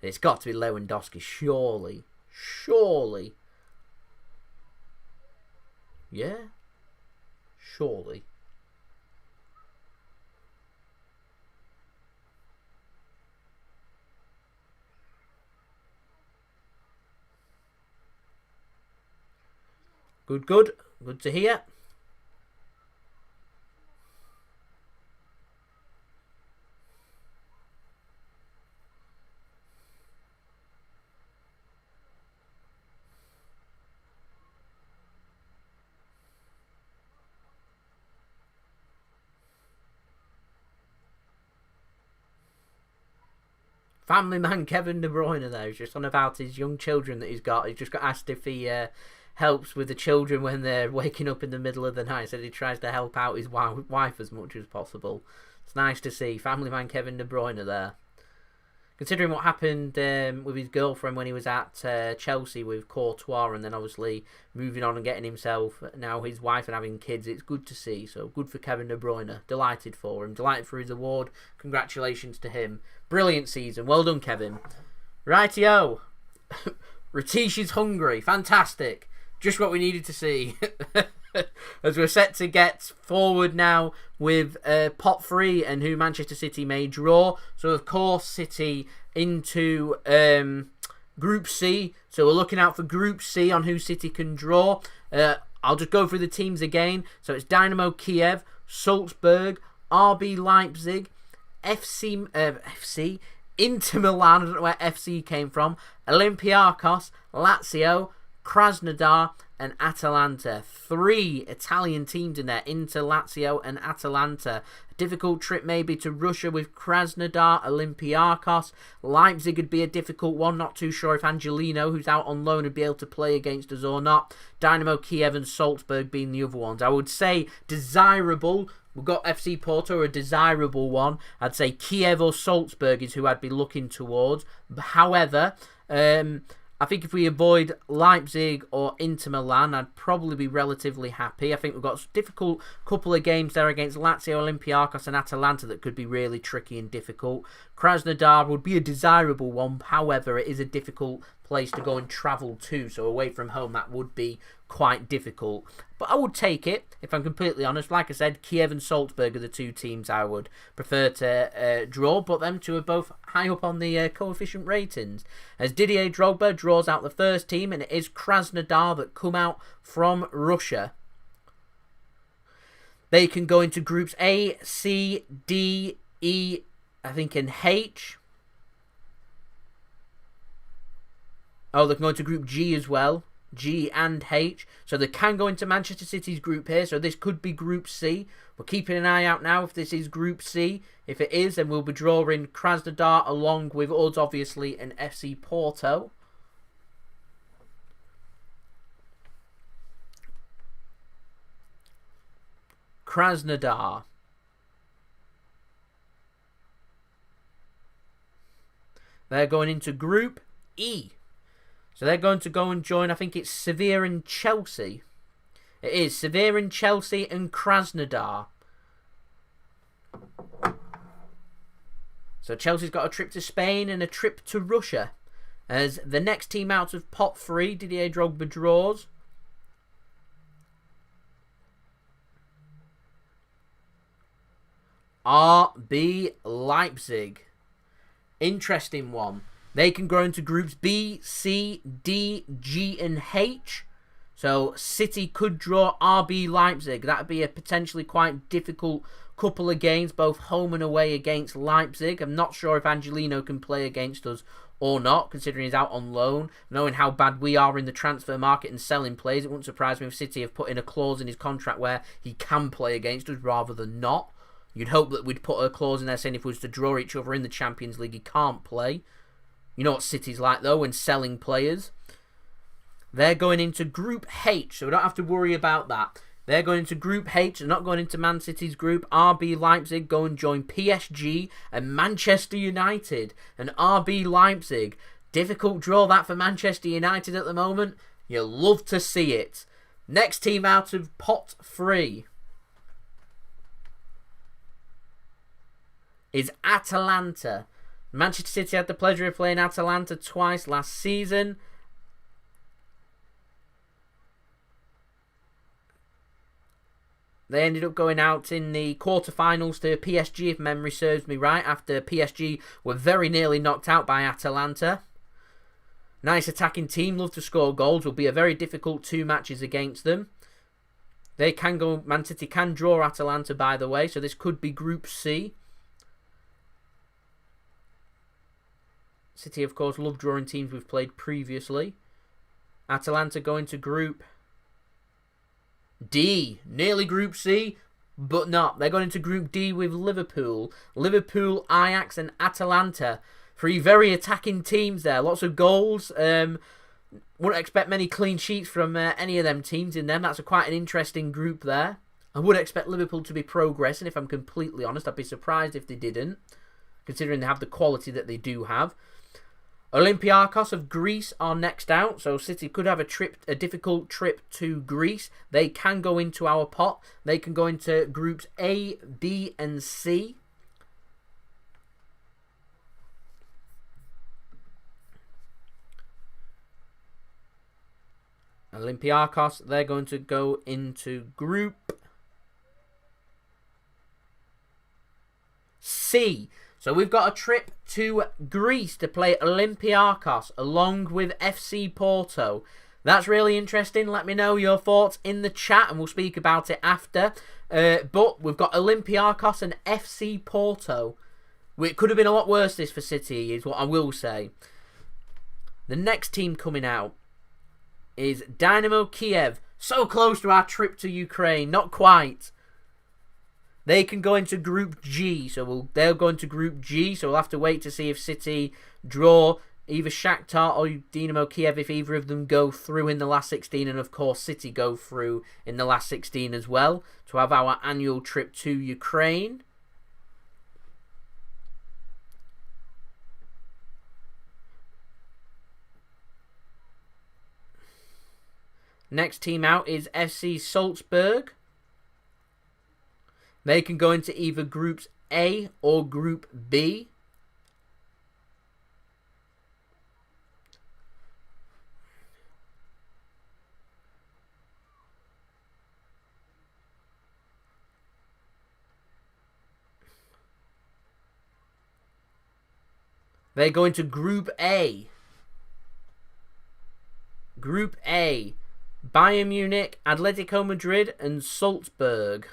It's got to be Lewandowski, surely. Surely. Yeah? Surely. Good, good. Good to hear. family man Kevin De Bruyne there. He's just on about his young children that he's got. He's just got asked if he helps with the children when they're waking up in the middle of the night. Said he tries to help out his wife as much as possible. It's nice to see family man Kevin De Bruyne there. Considering what happened with his girlfriend when he was at Chelsea with Courtois, and then obviously moving on and getting himself now his wife and having kids, it's good to see. So good for Kevin De Bruyne. Delighted for him. Delighted for his award. Congratulations to him. Brilliant season. Well done, Kevin. Rightio. Ratish is hungry. Fantastic. Just what we needed to see. As we're set to get forward now with pot 3 and who Manchester City may draw. So of course City into Group C. So we're looking out for Group C on who City can draw. I'll just go through the teams again. So it's Dynamo Kiev, Salzburg, RB Leipzig, FC Inter Milan, I don't know where FC came from, Olympiacos, Lazio, Krasnodar and Atalanta. 3 Italian teams in there, Inter, Lazio and Atalanta. A difficult trip maybe to Russia with Krasnodar, Olympiacos. Leipzig would be a difficult one, not too sure if Angelino, who's out on loan, would be able to play against us or not. Dynamo Kiev and Salzburg being the other ones. I would say desirable. We've got FC Porto, a desirable one. I'd say Kiev or Salzburg is who I'd be looking towards. However, I think if we avoid Leipzig or Inter Milan, I'd probably be relatively happy. I think we've got a difficult couple of games there against Lazio, Olympiacos and Atalanta that could be really tricky and difficult. Krasnodar would be a desirable one. However, it is a difficult place to go and travel to. So away from home, that would be quite difficult. But I would take it, if I'm completely honest. Like I said, Kiev and Salzburg are the 2 teams I would prefer to draw, but them 2 are both high up on the coefficient ratings. As Didier Drogba draws out the first team, and it is Krasnodar that come out from Russia. They can go into groups A, C, D, E, I think, and H. Oh, they can go into group G as well. G and H. So they can go into Manchester City's group here. So this could be group C. We're keeping an eye out now if this is group C. If it is, then we'll be drawing Krasnodar along with us, obviously, and FC Porto. Krasnodar. They're going into group E. So they're going to go and join, I think it's Sevilla and Chelsea. It is Sevilla and Chelsea and Krasnodar. So Chelsea's got a trip to Spain and a trip to Russia. As the next team out of pot 3, Didier Drogba draws. RB Leipzig. Interesting one. They can grow into groups B, C, D, G and H. So City could draw RB Leipzig. That would be a potentially quite difficult couple of games, both home and away against Leipzig. I'm not sure if Angelino can play against us or not, considering he's out on loan. Knowing how bad we are in the transfer market and selling players, it wouldn't surprise me if City have put in a clause in his contract where he can play against us rather than not. You'd hope that we'd put a clause in there saying if we was to draw each other in the Champions League, he can't play. You know what City's like, though, when selling players. They're going into Group H, so we don't have to worry about that. They're going into Group H. They're not going into Man City's group. RB Leipzig go and join PSG and Manchester United. And RB Leipzig, difficult draw that for Manchester United at the moment. You'll love to see it. Next team out of pot 3 is Atalanta. Manchester City had the pleasure of playing Atalanta twice last season. They ended up going out in the quarterfinals to PSG, if memory serves me right, after PSG were very nearly knocked out by Atalanta. Nice attacking team, love to score goals. Will be a very difficult 2 matches against them. They can go, Man City can draw Atalanta, by the way, so this could be Group C. City, of course, love drawing teams we've played previously. Atalanta going to Group D. Nearly Group C, but not. They're going into Group D with Liverpool. Liverpool, Ajax and Atalanta. Three very attacking teams there. Lots of goals. Wouldn't expect many clean sheets from any of them teams in them. That's quite an interesting group there. I would expect Liverpool to be progressing, if I'm completely honest. I'd be surprised if they didn't, considering they have the quality that they do have. Olympiacos of Greece are next out, so City could have a difficult trip to Greece. They can go into our pot. They can go into groups A, B, and C. Olympiacos, they're going to go into group C. So we've got a trip to Greece to play Olympiacos along with FC Porto. That's really interesting. Let me know your thoughts in the chat and we'll speak about it after. But we've got Olympiacos and FC Porto. It could have been a lot worse this for City, is what I will say. The next team coming out is Dynamo Kiev. So close to our trip to Ukraine. Not quite. They can go into Group G. So they'll go into Group G. So we'll have to wait to see if City draw either Shakhtar or Dynamo Kiev, if either of them go through in the last 16. And of course City go through in the last 16 as well, to have our annual trip to Ukraine. Next team out is FC Salzburg. They can go into either Groups A or Group B. They go into Group A. Group A. Bayern Munich, Atletico Madrid, and Salzburg.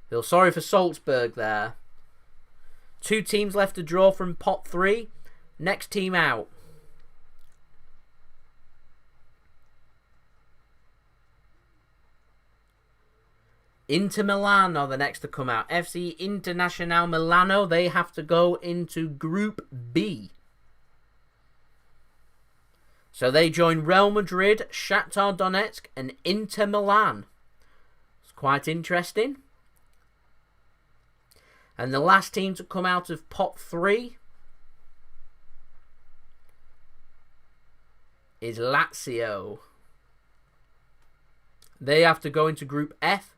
Feel sorry for Salzburg there. Two teams left to draw from pot 3. Next team out. Inter Milan are the next to come out. FC Internazionale Milano, they have to go into Group B. So they join Real Madrid, Shakhtar Donetsk, and Inter Milan. It's quite interesting. And the last team to come out of pot 3 is Lazio. They have to go into Group F.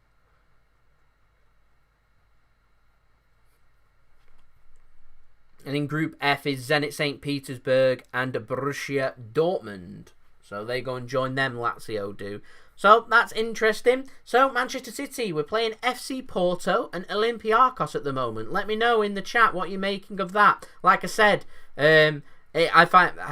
And in Group F is Zenit St. Petersburg and Borussia Dortmund. So they go and join them, Lazio do. So that's interesting. So Manchester City, we're playing FC Porto and Olympiacos at the moment. Let me know in the chat what you're making of that. Like I said, I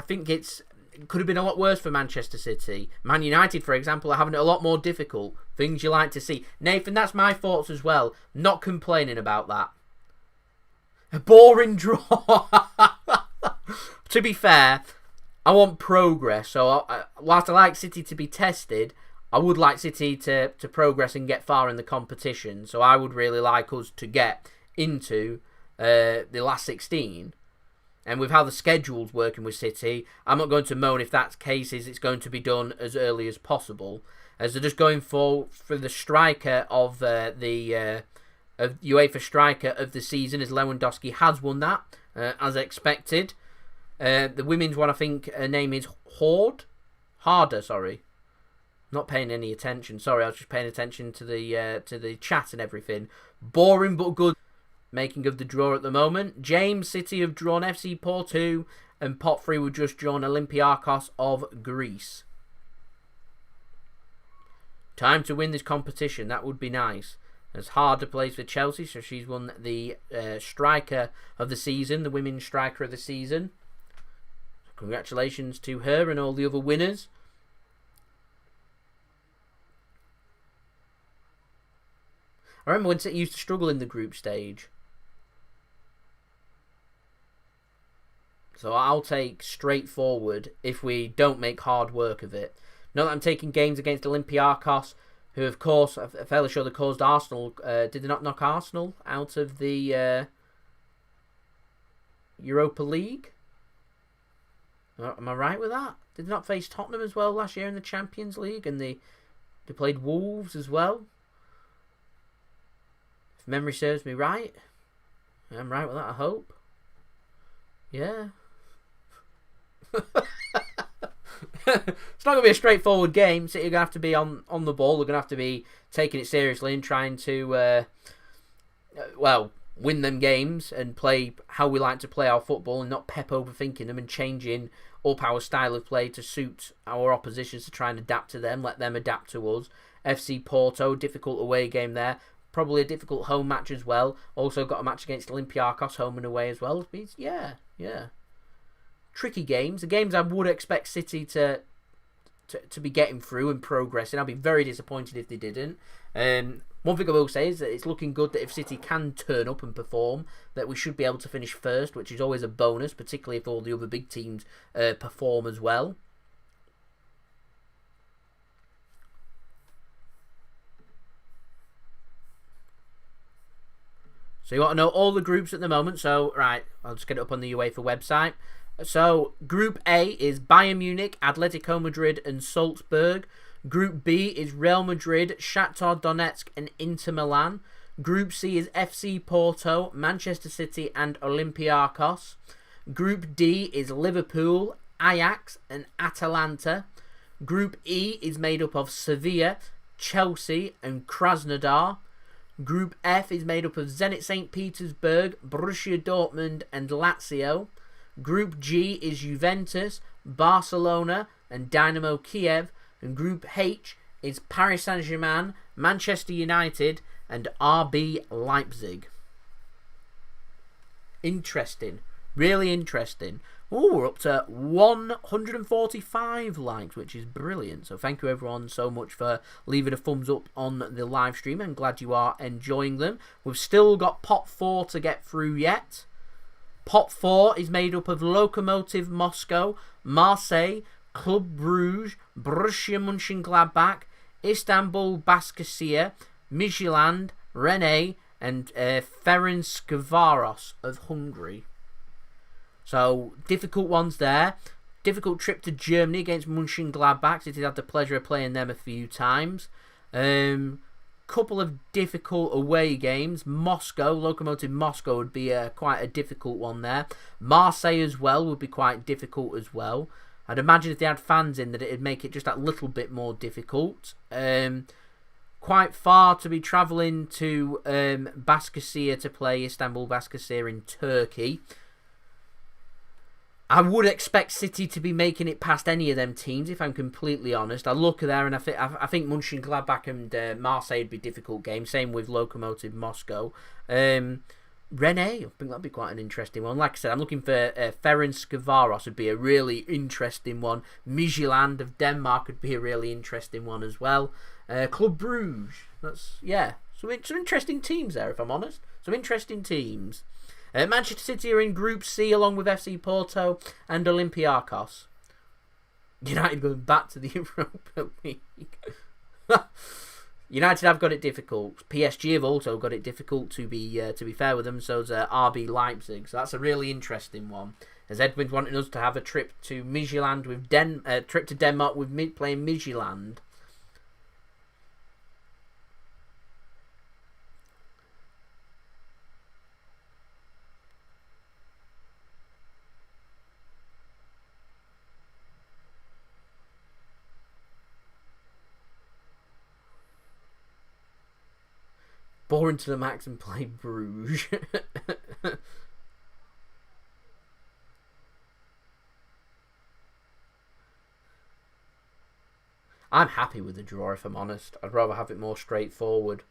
think it could have been a lot worse for Manchester City. Man United, for example, are having it a lot more difficult. Things you like to see. Nathan, that's my thoughts as well. Not complaining about that. A boring draw. To be fair, I want progress. So whilst I like City to be tested, I would like City to progress and get far in the competition. So I would really like us to get into the last 16. And with how the schedule's working with City, I'm not going to moan if that's the case. It's going to be done as early as possible. As they're just going for the striker of of UEFA striker of the season, as Lewandowski has won that, as expected. The women's one, I think her name is Harder, sorry. Not paying any attention. Sorry, I was just paying attention to the chat and everything. Boring but good. Making of the draw at the moment. James, City have drawn FC Porto, and pot 3 will just drawn Olympiacos of Greece. Time to win this competition. That would be nice. As Harder plays for Chelsea, so she's won the striker of the season, the women's striker of the season. So congratulations to her and all the other winners. I remember when City used to struggle in the group stage. So I'll take straightforward if we don't make hard work of it. Not that I'm taking games against Olympiacos, who, of course, I'm fairly sure they caused Arsenal. Did they not knock Arsenal out of the Europa League. Am I right with that? Did they not face Tottenham as well last year in the Champions League, and they played Wolves as well? If memory serves me right. I'm right with that, I hope. Yeah. It's not going to be a straightforward game. City are going to have to be on the ball. They're going to have to be taking it seriously and trying to, win them games and play how we like to play our football and not Pep overthinking them and changing up our style of play to suit our oppositions to try and adapt to them, let them adapt to us. FC Porto, difficult away game there. Probably a difficult home match as well. Also got a match against Olympiacos, home and away as well. Yeah. Tricky games. The games I would expect City to be getting through and progressing. I'd be very disappointed if they didn't. One thing I will say is that it's looking good that if City can turn up and perform, that we should be able to finish first, which is always a bonus, particularly if all the other big teams perform as well. So you want to know all the groups at the moment. So, right, I'll just get it up on the UEFA website. So, Group A is Bayern Munich, Atletico Madrid and Salzburg. Group B is Real Madrid, Shakhtar Donetsk and Inter Milan. Group C is FC Porto, Manchester City and Olympiacos. Group D is Liverpool, Ajax and Atalanta. Group E is made up of Sevilla, Chelsea and Krasnodar. Group F is made up of Zenit St. Petersburg, Borussia Dortmund and Lazio. Group G is Juventus, Barcelona and Dynamo Kiev. And Group H is Paris Saint-Germain, Manchester United and RB Leipzig. Interesting. Really interesting. Oh, we're up to 145 likes, which is brilliant. So thank you everyone so much for leaving a thumbs up on the live stream. I'm glad you are enjoying them. We've still got Pot 4 to get through yet. Pot 4 is made up of Lokomotiv Moscow, Marseille, Club Brugge, Borussia Mönchengladbach, Istanbul Basaksehir, Midtjylland, Rennes and Ferencvaros of Hungary. So, difficult ones there. Difficult trip to Germany against Mönchengladbach. City had the pleasure of playing them a few times. Couple of difficult away games. Moscow, Lokomotiv Moscow would be quite a difficult one there. Marseille as well would be quite difficult as well. I'd imagine if they had fans in that it'd make it just that little bit more difficult. Quite far to be travelling to Basaksehir to play Istanbul Basaksehir in Turkey. I would expect City to be making it past any of them teams, if I'm completely honest. I look there and I think Mönchengladbach and Marseille would be difficult games. Same with Lokomotiv Moscow. Rennes, I think that'd be quite an interesting one. Like I said, I'm looking for Ferencvaros would be a really interesting one. Midtjylland of Denmark would be a really interesting one as well. Club Brugge, some interesting teams there, if I'm honest. Some interesting teams. Manchester City are in Group C along with FC Porto and Olympiacos. United going back to the Europa League. United have got it difficult. PSG have also got it difficult, to be fair with them. So's RB Leipzig. So that's a really interesting one. As Edwin's wanting us to have a trip to Midtjylland with trip to Denmark with playing Midtjylland. Boring to the max and play Bruges. I'm happy with the draw, if I'm honest. I'd rather have it more straightforward.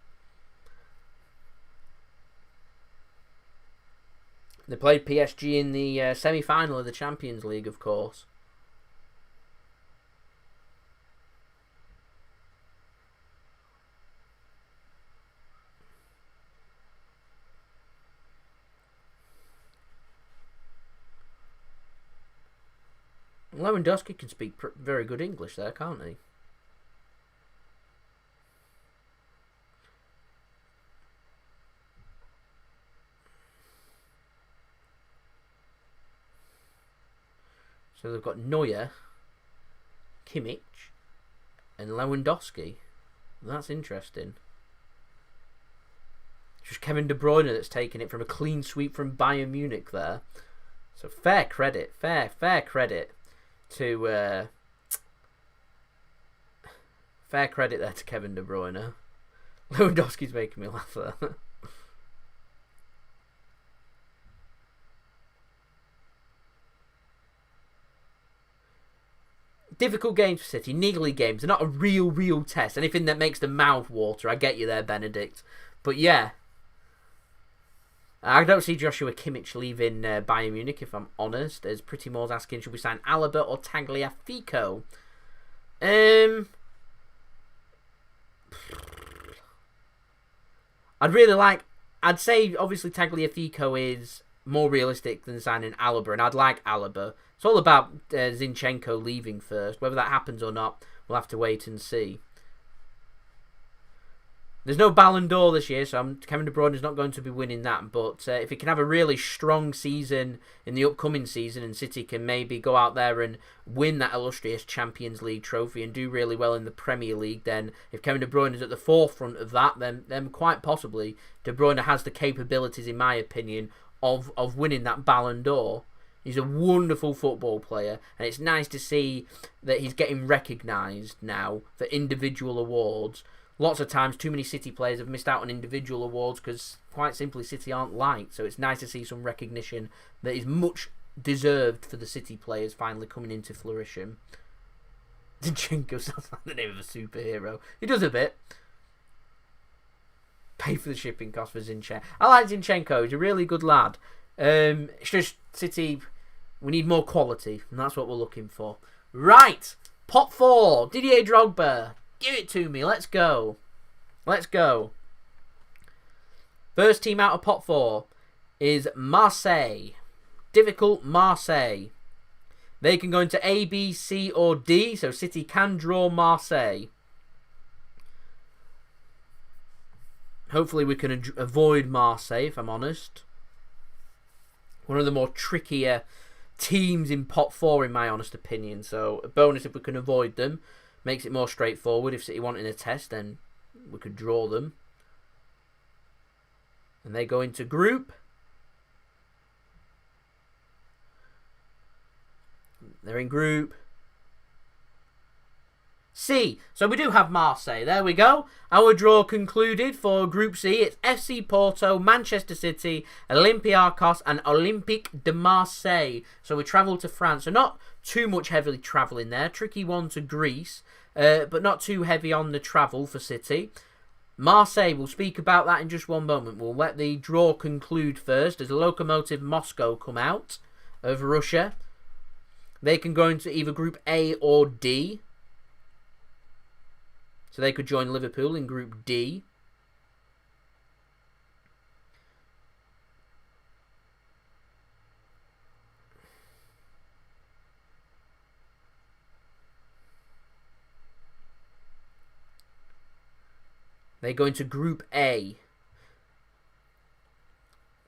They played PSG in the semi-final of the Champions League, of course. Lewandowski can speak very good English there, can't he? So they've got Neuer, Kimmich, and Lewandowski. That's interesting. It's just Kevin De Bruyne that's taken it from a clean sweep from Bayern Munich there. So fair credit to fair credit there to Kevin De Bruyne. Lewandowski's making me laugh there. Difficult games for City, niggly games. They're not a real test. Anything that makes the mouth water. I get you there, Benedict. But yeah, I don't see Joshua Kimmich leaving Bayern Munich, if I'm honest. As Pretty Moore's asking, should we sign Alaba or Tagliafico? I'd say obviously Tagliafico is more realistic than signing Alaba, and I'd like Alaba. It's all about Zinchenko leaving first. Whether that happens or not, we'll have to wait and see. There's no Ballon d'Or this year, so Kevin De Bruyne is not going to be winning that. But if he can have a really strong season in the upcoming season, and City can maybe go out there and win that illustrious Champions League trophy and do really well in the Premier League, then if Kevin De Bruyne is at the forefront of that, then quite possibly De Bruyne has the capabilities, in my opinion, of winning that Ballon d'Or. He's a wonderful football player, and it's nice to see that he's getting recognised now for individual awards. Lots of times, too many City players have missed out on individual awards because, quite simply, City aren't liked. So it's nice to see some recognition that is much deserved for the City players finally coming into fruition. Zinchenko sounds like the name of a superhero. He does a bit. Pay for the shipping cost for Zinchenko. I like Zinchenko. He's a really good lad. It's just City, we need more quality, and that's what we're looking for. Right, pot 4, Didier Drogba. Give it to me. Let's go. Let's go. First team out of pot 4 is Marseille. Difficult Marseille. They can go into A, B, C, or D, so City can draw Marseille. Hopefully we can avoid Marseille, if I'm honest. One of the more trickier teams in pot 4, in my honest opinion. So a bonus if we can avoid them. Makes it more straightforward. If City wanting a test, then we could draw them. And they go into group. They're in group C. So we do have Marseille. There we go. Our draw concluded for Group C. It's FC Porto, Manchester City, Olympiacos and Olympique de Marseille. So we travel to France. So not too much heavily travelling there. Tricky one to Greece, but not too heavy on the travel for City. Marseille, we'll speak about that in just one moment. We'll let the draw conclude first as Lokomotiv Moscow come out of Russia. They can go into either Group A or D. So they could join Liverpool in Group D. They go into Group A.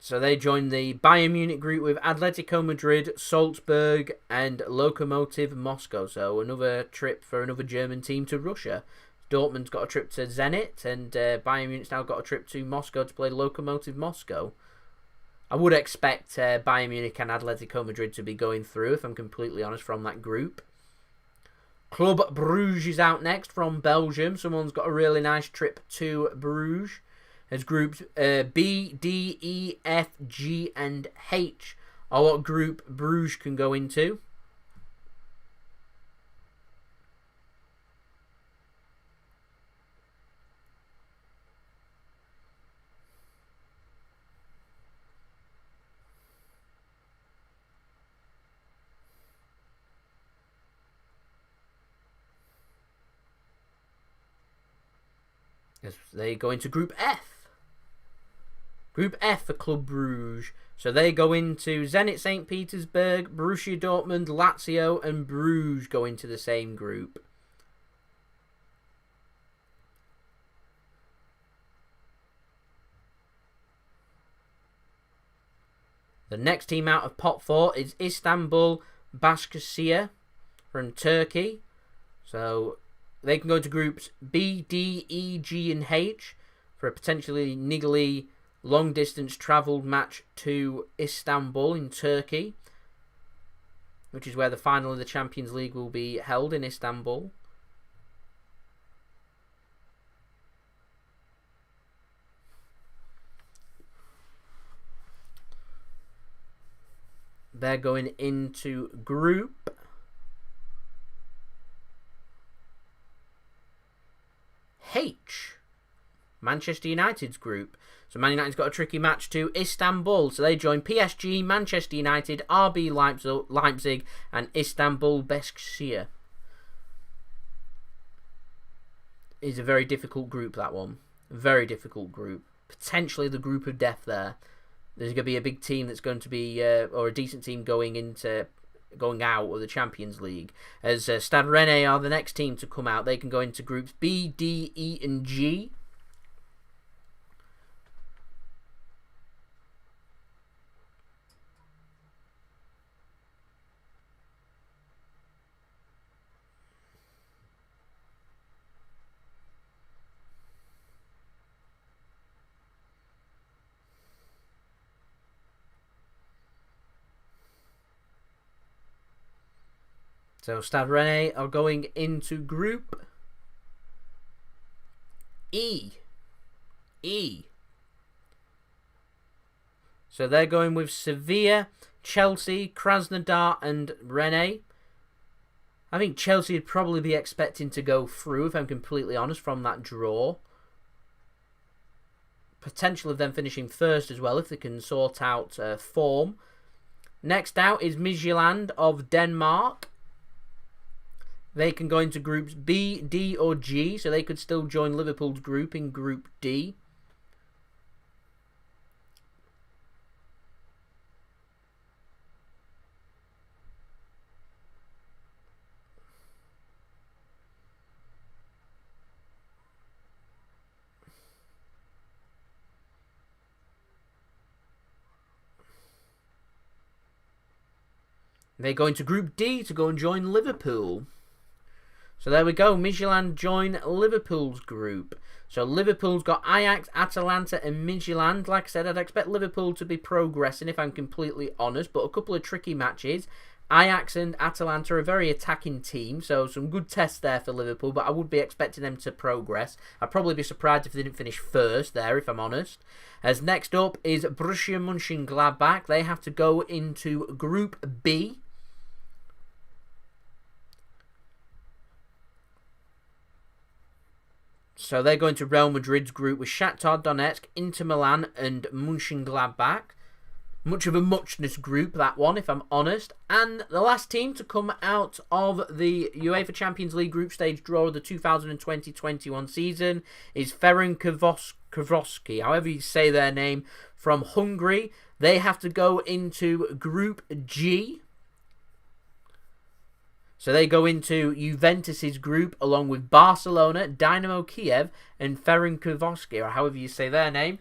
So they join the Bayern Munich group with Atletico Madrid, Salzburg and Lokomotiv Moscow. So another trip for another German team to Russia. Dortmund's got a trip to Zenit, and Bayern Munich's now got a trip to Moscow to play Lokomotiv Moscow. I would expect Bayern Munich and Atletico Madrid to be going through, if I'm completely honest, from that group. Club Bruges is out next from Belgium. Someone's got a really nice trip to Bruges. As groups B, D, E, F, G and H are what group Bruges can go into. As they go into Group F. Group F for Club Bruges. So they go into Zenit St. Petersburg, Borussia Dortmund, Lazio and Bruges go into the same group. The next team out of pot 4 is Istanbul, Baskisehir from Turkey. So they can go to groups B, D, E, G and H for a potentially niggly long-distance travelled match to Istanbul in Turkey, which is where the final of the Champions League will be held, in Istanbul. They're going into Group H, Manchester United's group. So Man United's got a tricky match to Istanbul. So they join PSG, Manchester United, RB Leipzig and Istanbul Basaksehir. Is a very difficult group, that one. Very difficult group. Potentially the group of death there. There's going to be a big team that's going to be, or a decent team going out of the Champions League. As Stade Rennais are the next team to come out. They can go into groups B, D, E and G. So Stade Rennais are going into Group E. So they're going with Sevilla, Chelsea, Krasnodar and Rennes. I think Chelsea would probably be expecting to go through, if I'm completely honest, from that draw. Potential of them finishing first as well, if they can sort out form. Next out is Midtjylland of Denmark. They can go into groups B, D or G, so they could still join Liverpool's group in Group D. They go into Group D to go and join Liverpool. So there we go. Midtjylland join Liverpool's group. So Liverpool's got Ajax, Atalanta and Midtjylland. Like I said, I'd expect Liverpool to be progressing, if I'm completely honest. But a couple of tricky matches. Ajax and Atalanta are a very attacking team. So some good tests there for Liverpool. But I would be expecting them to progress. I'd probably be surprised if they didn't finish first there, if I'm honest. As next up is Borussia Mönchengladbach. They have to go into Group B. So they're going to Real Madrid's group with Shakhtar Donetsk, Inter Milan and Mönchengladbach. Much of a muchness group, that one, if I'm honest. And the last team to come out of the UEFA Champions League group stage draw of the 2020-21 season is Ferencvárosi, however you say their name, from Hungary. They have to go into Group G. So they go into Juventus's group along with Barcelona, Dynamo Kiev and Ferencvárosi, or however you say their name.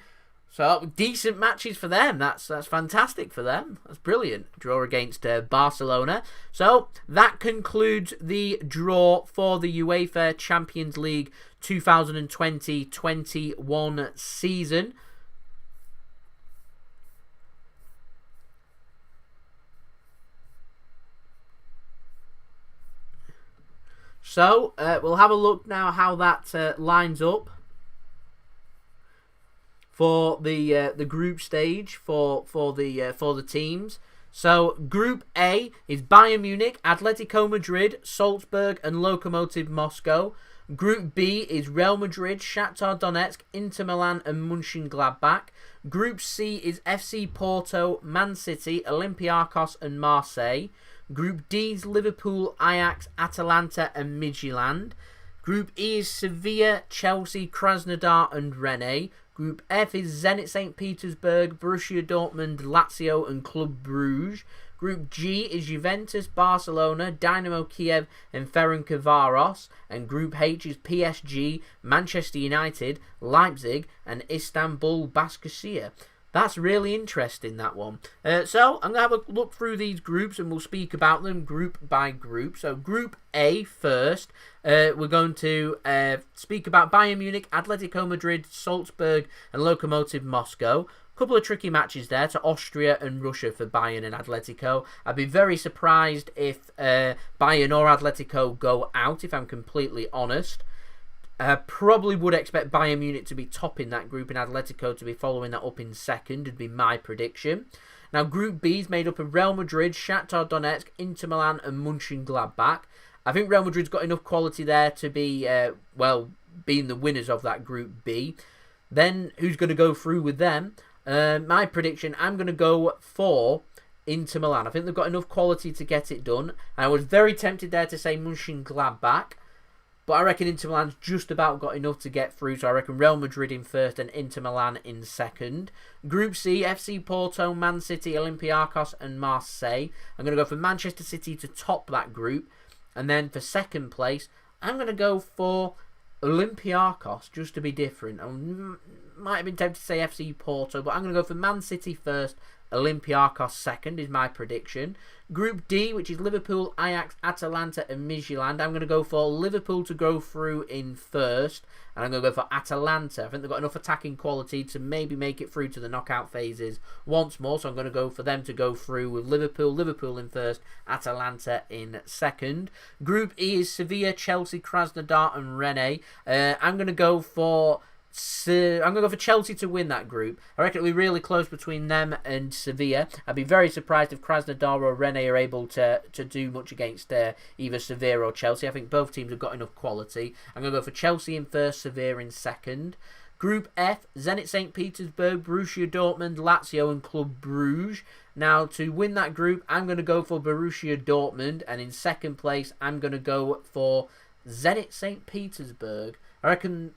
So decent matches for them. That's fantastic for them. That's brilliant. Draw against Barcelona. So that concludes the draw for the UEFA Champions League 2020-21 season. So we'll have a look now how that lines up for the group stage for the teams. So Group A is Bayern Munich, Atletico Madrid, Salzburg and Lokomotiv Moscow. Group B is Real Madrid, Shakhtar Donetsk, Inter Milan and Mönchengladbach. Group C is FC Porto, Man City, Olympiacos and Marseille. Group D is Liverpool, Ajax, Atalanta and Midtjylland. Group E is Sevilla, Chelsea, Krasnodar and Rennes. Group F is Zenit St. Petersburg, Borussia Dortmund, Lazio and Club Brugge. Group G is Juventus, Barcelona, Dynamo Kiev and Ferencváros. And Group H is PSG, Manchester United, Leipzig and Istanbul Basaksehir. That's really interesting, that one. So I'm going to have a look through these groups and we'll speak about them group by group. So Group A first, we're going to speak about Bayern Munich, Atletico Madrid, Salzburg and Lokomotiv Moscow. Couple of tricky matches there to Austria and Russia for Bayern and Atletico. I'd be very surprised if Bayern or Atletico go out, if I'm completely honest. Probably would expect Bayern Munich to be topping that group and Atletico to be following that up in second, would be my prediction. Now, Group B is made up of Real Madrid, Shakhtar Donetsk, Inter Milan and Mönchengladbach. I think Real Madrid's got enough quality there to be, being the winners of that Group B. Then, who's going to go through with them? My prediction, I'm going to go for Inter Milan. I think they've got enough quality to get it done. I was very tempted there to say Mönchengladbach. But I reckon Inter Milan's just about got enough to get through. So I reckon Real Madrid in first and Inter Milan in second. Group C, FC Porto, Man City, Olympiacos and Marseille. I'm going to go for Manchester City to top that group. And then for second place, I'm going to go for Olympiacos, just to be different. I might have been tempted to say FC Porto, but I'm going to go for Man City first, Olympiacos second is my prediction. Group D, which is Liverpool, Ajax, Atalanta and Midtjylland. I'm going to go for Liverpool to go through in first. And I'm going to go for Atalanta. I think they've got enough attacking quality to maybe make it through to the knockout phases once more. So I'm going to go for them to go through with Liverpool. Liverpool in first, Atalanta in second. Group E is Sevilla, Chelsea, Krasnodar and Rennes. I'm going to go for Chelsea to win that group. I reckon it'll be really close between them and Sevilla. I'd be very surprised if Krasnodar or Rennes are able to do much against either Sevilla or Chelsea. I think both teams have got enough quality. I'm going to go for Chelsea in first, Sevilla in second. Group F, Zenit St. Petersburg, Borussia Dortmund, Lazio and Club Brugge. Now, to win that group, I'm going to go for Borussia Dortmund. And in second place, I'm going to go for Zenit St. Petersburg. I reckon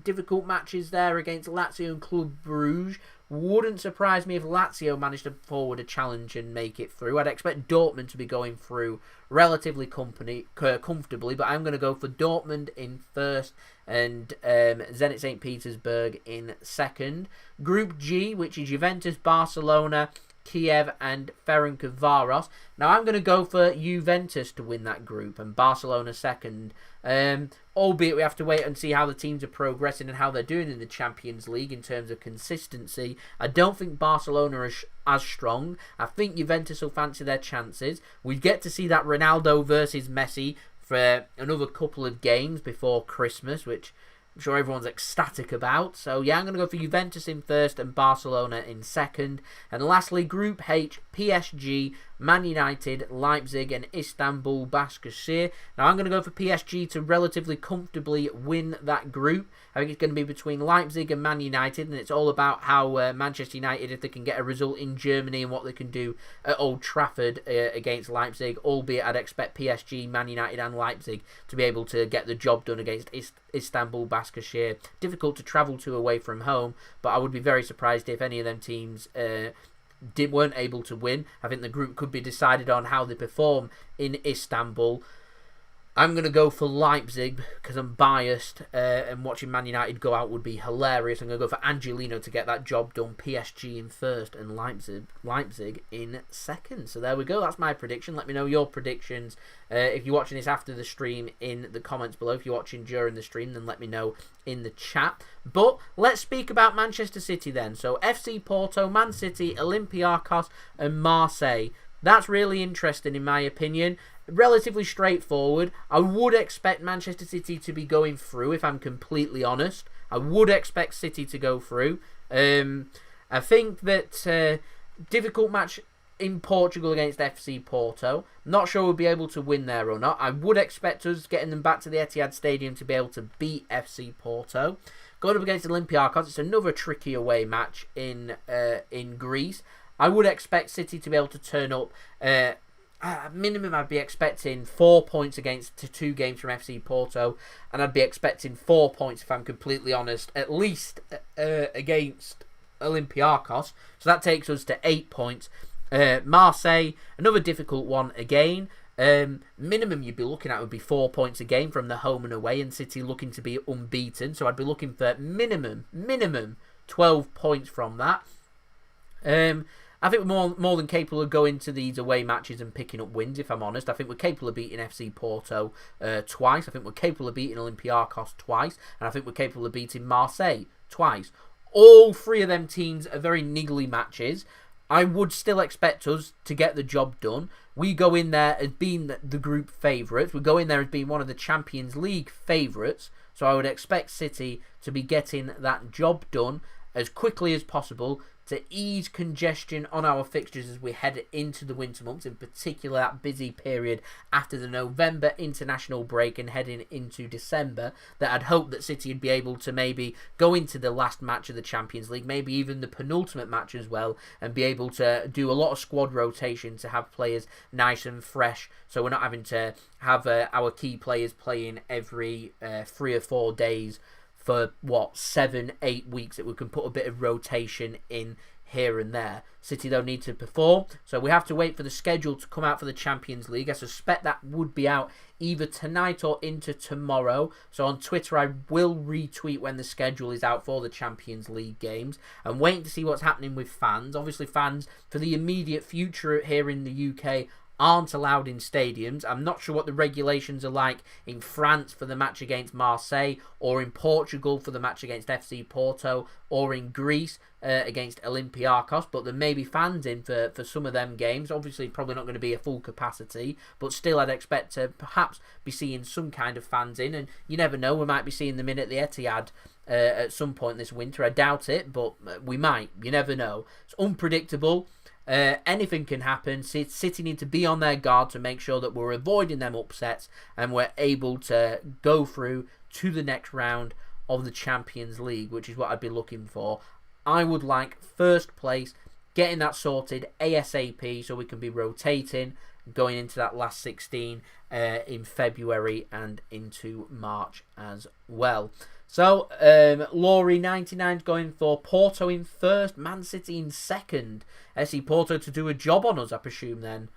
difficult matches there against Lazio and Club Brugge. Wouldn't surprise me if Lazio managed to forward a challenge and make it through. I'd expect Dortmund to be going through relatively comfortably, but I'm going to go for Dortmund in first and Zenit St. Petersburg in second. Group G, which is Juventus, Barcelona, Kiev and Ferencvaros. Now I'm going to go for Juventus to win that group and Barcelona second. Albeit we have to wait and see how the teams are progressing and how they're doing in the Champions League in terms of consistency. I don't think Barcelona are as strong. I think Juventus will fancy their chances. We get to see that Ronaldo versus Messi for another couple of games before Christmas, which I'm sure everyone's ecstatic about. So yeah, I'm going to go for Juventus in first and Barcelona in second. And lastly, Group H, PSG, Man United, Leipzig and Istanbul Başakşehir. Now I'm going to go for PSG to relatively comfortably win that group. I think it's going to be between Leipzig and Man United, and it's all about how Manchester United, if they can get a result in Germany and what they can do at Old Trafford against Leipzig, albeit I'd expect PSG, Man United and Leipzig to be able to get the job done against Istanbul Başakşehir. Difficult to travel to away from home, but I would be very surprised if any of them teams weren't able to win. I think the group could be decided on how they perform in Istanbul. I'm going to go for Leipzig because I'm biased and watching Man United go out would be hilarious. I'm going to go for Angelino to get that job done. PSG in first and Leipzig in second. So there we go. That's my prediction. Let me know your predictions. If you're watching this after the stream in the comments below. If you're watching during the stream, then let me know in the chat. But let's speak about Manchester City then. So FC Porto, Man City, Olympiacos and Marseille. That's really interesting in my opinion. Relatively straightforward. I would expect Manchester City to be going through, if I'm completely honest. I would expect City to go through. I think that difficult match in Portugal against FC Porto. Not sure we'll be able to win there or not. I would expect us getting them back to the Etihad Stadium to be able to beat FC Porto. Going up against Olympiacos, it's another tricky away match in Greece. I would expect City to be able to turn up. At minimum, I'd be expecting 4 points against 2 games from FC Porto, and I'd be expecting 4 points, if I'm completely honest, at least against Olympiacos. So that takes us to 8 points. Marseille, another difficult one again. Minimum you'd be looking at would be 4 points a game from the home and away, and City looking to be unbeaten. So I'd be looking for minimum 12 points from that. I think we're more than capable of going to these away matches and picking up wins, if I'm honest. I think we're capable of beating FC Porto twice. I think we're capable of beating Olympiacos twice. And I think we're capable of beating Marseille twice. All three of them teams are very niggly matches. I would still expect us to get the job done. We go in there as being the group favourites. We go in there as being one of the Champions League favourites. So I would expect City to be getting that job done as quickly as possible to ease congestion on our fixtures as we head into the winter months, in particular that busy period after the November international break and heading into December, that I'd hope that City would be able to maybe go into the last match of the Champions League, maybe even the penultimate match as well, and be able to do a lot of squad rotation to have players nice and fresh, so we're not having to have our key players playing every 3 or 4 days for 7-8 weeks, that we can put a bit of rotation in here and there. City don't need to perform, so we have to wait for the schedule to come out for the Champions League. I suspect that would be out either tonight or into tomorrow, so on Twitter I will retweet when the schedule is out for the Champions League games. I'm waiting to see what's happening with fans. Obviously fans for the immediate future here in the UK aren't allowed in stadiums. I'm not sure what the regulations are like in France for the match against Marseille, or in Portugal for the match against FC Porto, or in Greece against Olympiacos, but there may be fans in for some of them games. Obviously probably not going to be a full capacity, but still I'd expect to perhaps be seeing some kind of fans in, and you never know, we might be seeing them in at the Etihad at some point this winter. I doubt it, but we might. You never know. It's unpredictable. Anything can happen. City need to be on their guard to make sure that we're avoiding them upsets and we're able to go through to the next round of the Champions League, which is what I'd be looking for. I would like first place, getting that sorted ASAP so we can be rotating going into that last 16 in February and into March as well. So, Laurie99 is going for Porto in first, Man City in second. SC Porto to do a job on us, I presume, then.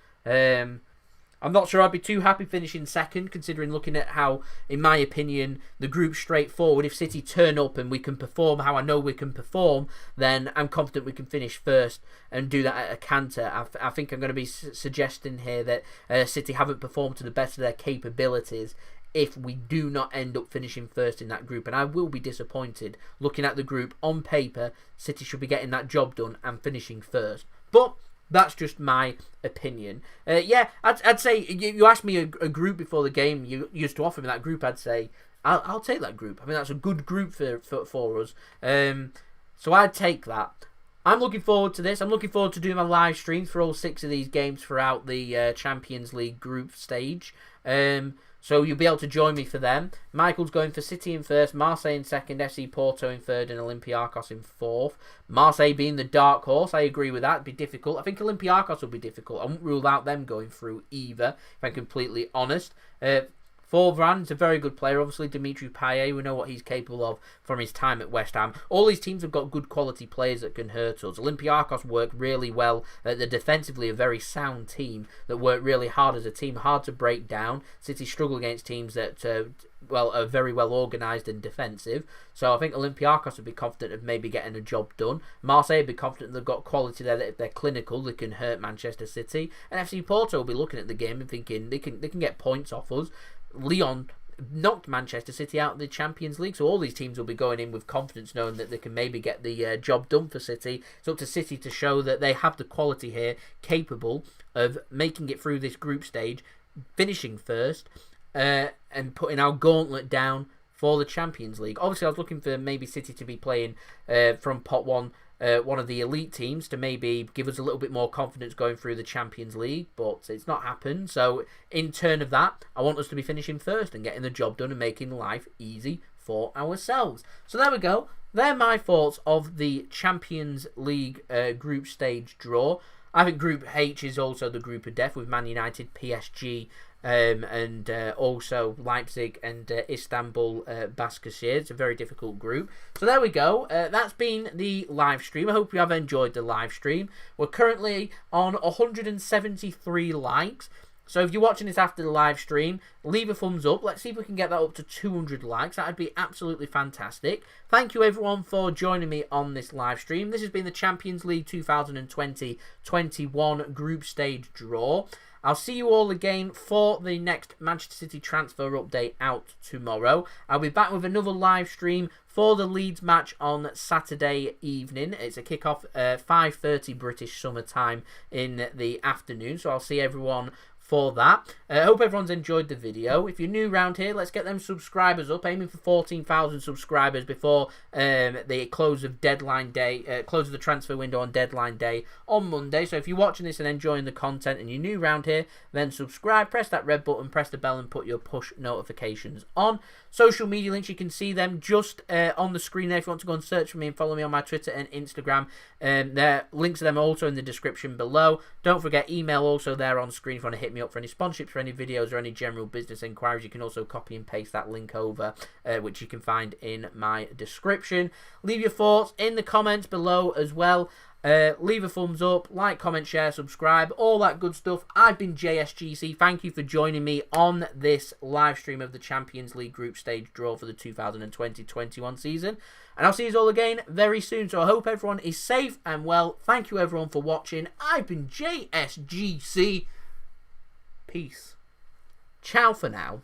I'm not sure I'd be too happy finishing second, considering looking at how, in my opinion, the group's straightforward. If City turn up and we can perform how I know we can perform, then I'm confident we can finish first and do that at a canter. I think I'm going to be suggesting here that City haven't performed to the best of their capabilities if we do not end up finishing first in that group, and I will be disappointed. Looking at the group, on paper, City should be getting that job done and finishing first, but that's just my opinion. I'd say, you asked me a group before the game, you used to offer me that group, I'd say I'll take that group. I mean, that's a good group for us, so I'd take that. I'm looking forward to this. I'm looking forward to doing my live streams for all 6 of these games throughout the Champions League group stage. So you'll be able to join me for them. Michael's going for City in first, Marseille in second, FC Porto in third, and Olympiacos in fourth. Marseille being the dark horse, I agree with that. It'd be difficult. I think Olympiacos will be difficult. I won't rule out them going through either, if I'm completely honest. Forvan's a very good player. Obviously, Dimitri Payet, we know what he's capable of from his time at West Ham. All these teams have got good quality players that can hurt us. Olympiacos work really well. They're defensively a very sound team that work really hard as a team, hard to break down. City struggle against teams that are very well organised and defensive. So I think Olympiacos would be confident of maybe getting a job done. Marseille would be confident they've got quality there, that if they're clinical, they can hurt Manchester City. And FC Porto will be looking at the game and thinking they can get points off us. Lyon knocked Manchester City out of the Champions League, so all these teams will be going in with confidence, knowing that they can maybe get the job done for City. It's up to City to show that they have the quality here, capable of making it through this group stage, finishing first, and putting our gauntlet down for the Champions League. Obviously, I was looking for maybe City to be playing from pot one of the elite teams to maybe give us a little bit more confidence going through the Champions League, but it's not happened. So in turn of that, I want us to be finishing first and getting the job done and making life easy for ourselves. So there we go. They're my thoughts of the Champions League group stage draw. I think Group H is also the group of death, with Man United, PSG, and also Leipzig and Istanbul Basaksehir. It's a very difficult group. So there we go. That's been the live stream. I hope you have enjoyed the live stream. We're currently on 173 likes. So if you're watching this after the live stream, leave a thumbs up. Let's see if we can get that up to 200 likes. That would be absolutely fantastic. Thank you everyone for joining me on this live stream. This has been the Champions League 2020-21 group stage draw. I'll see you all again for the next Manchester City transfer update out tomorrow. I'll be back with another live stream for the Leeds match on Saturday evening. It's a kick-off 5:30 British summer time in the afternoon. So I'll see everyone for that. I hope everyone's enjoyed the video. If you're new around here, let's get them subscribers up, aiming for 14,000 subscribers before the close of deadline day, close of the transfer window on deadline day on Monday. So if you're watching this and enjoying the content and you're new around here, then subscribe, press that red button, press the bell and put your push notifications on. Social media links, you can see them just on the screen there if you want to go and search for me and follow me on my Twitter and Instagram. Links to them are also in the description below. Don't forget, email also there on screen if you want to hit me up for any sponsorships, for any videos or any general business inquiries. You can also copy and paste that link over, which you can find in my description. Leave your thoughts in the comments below as well. Leave a thumbs up, like, comment, share, subscribe, all that good stuff. I've been JSGC. Thank you for joining me on this live stream of the Champions League group stage draw for the 2020-21 season. And I'll see you all again very soon. So I hope everyone is safe and well. Thank you everyone for watching. I've been JSGC. Peace. Ciao for now.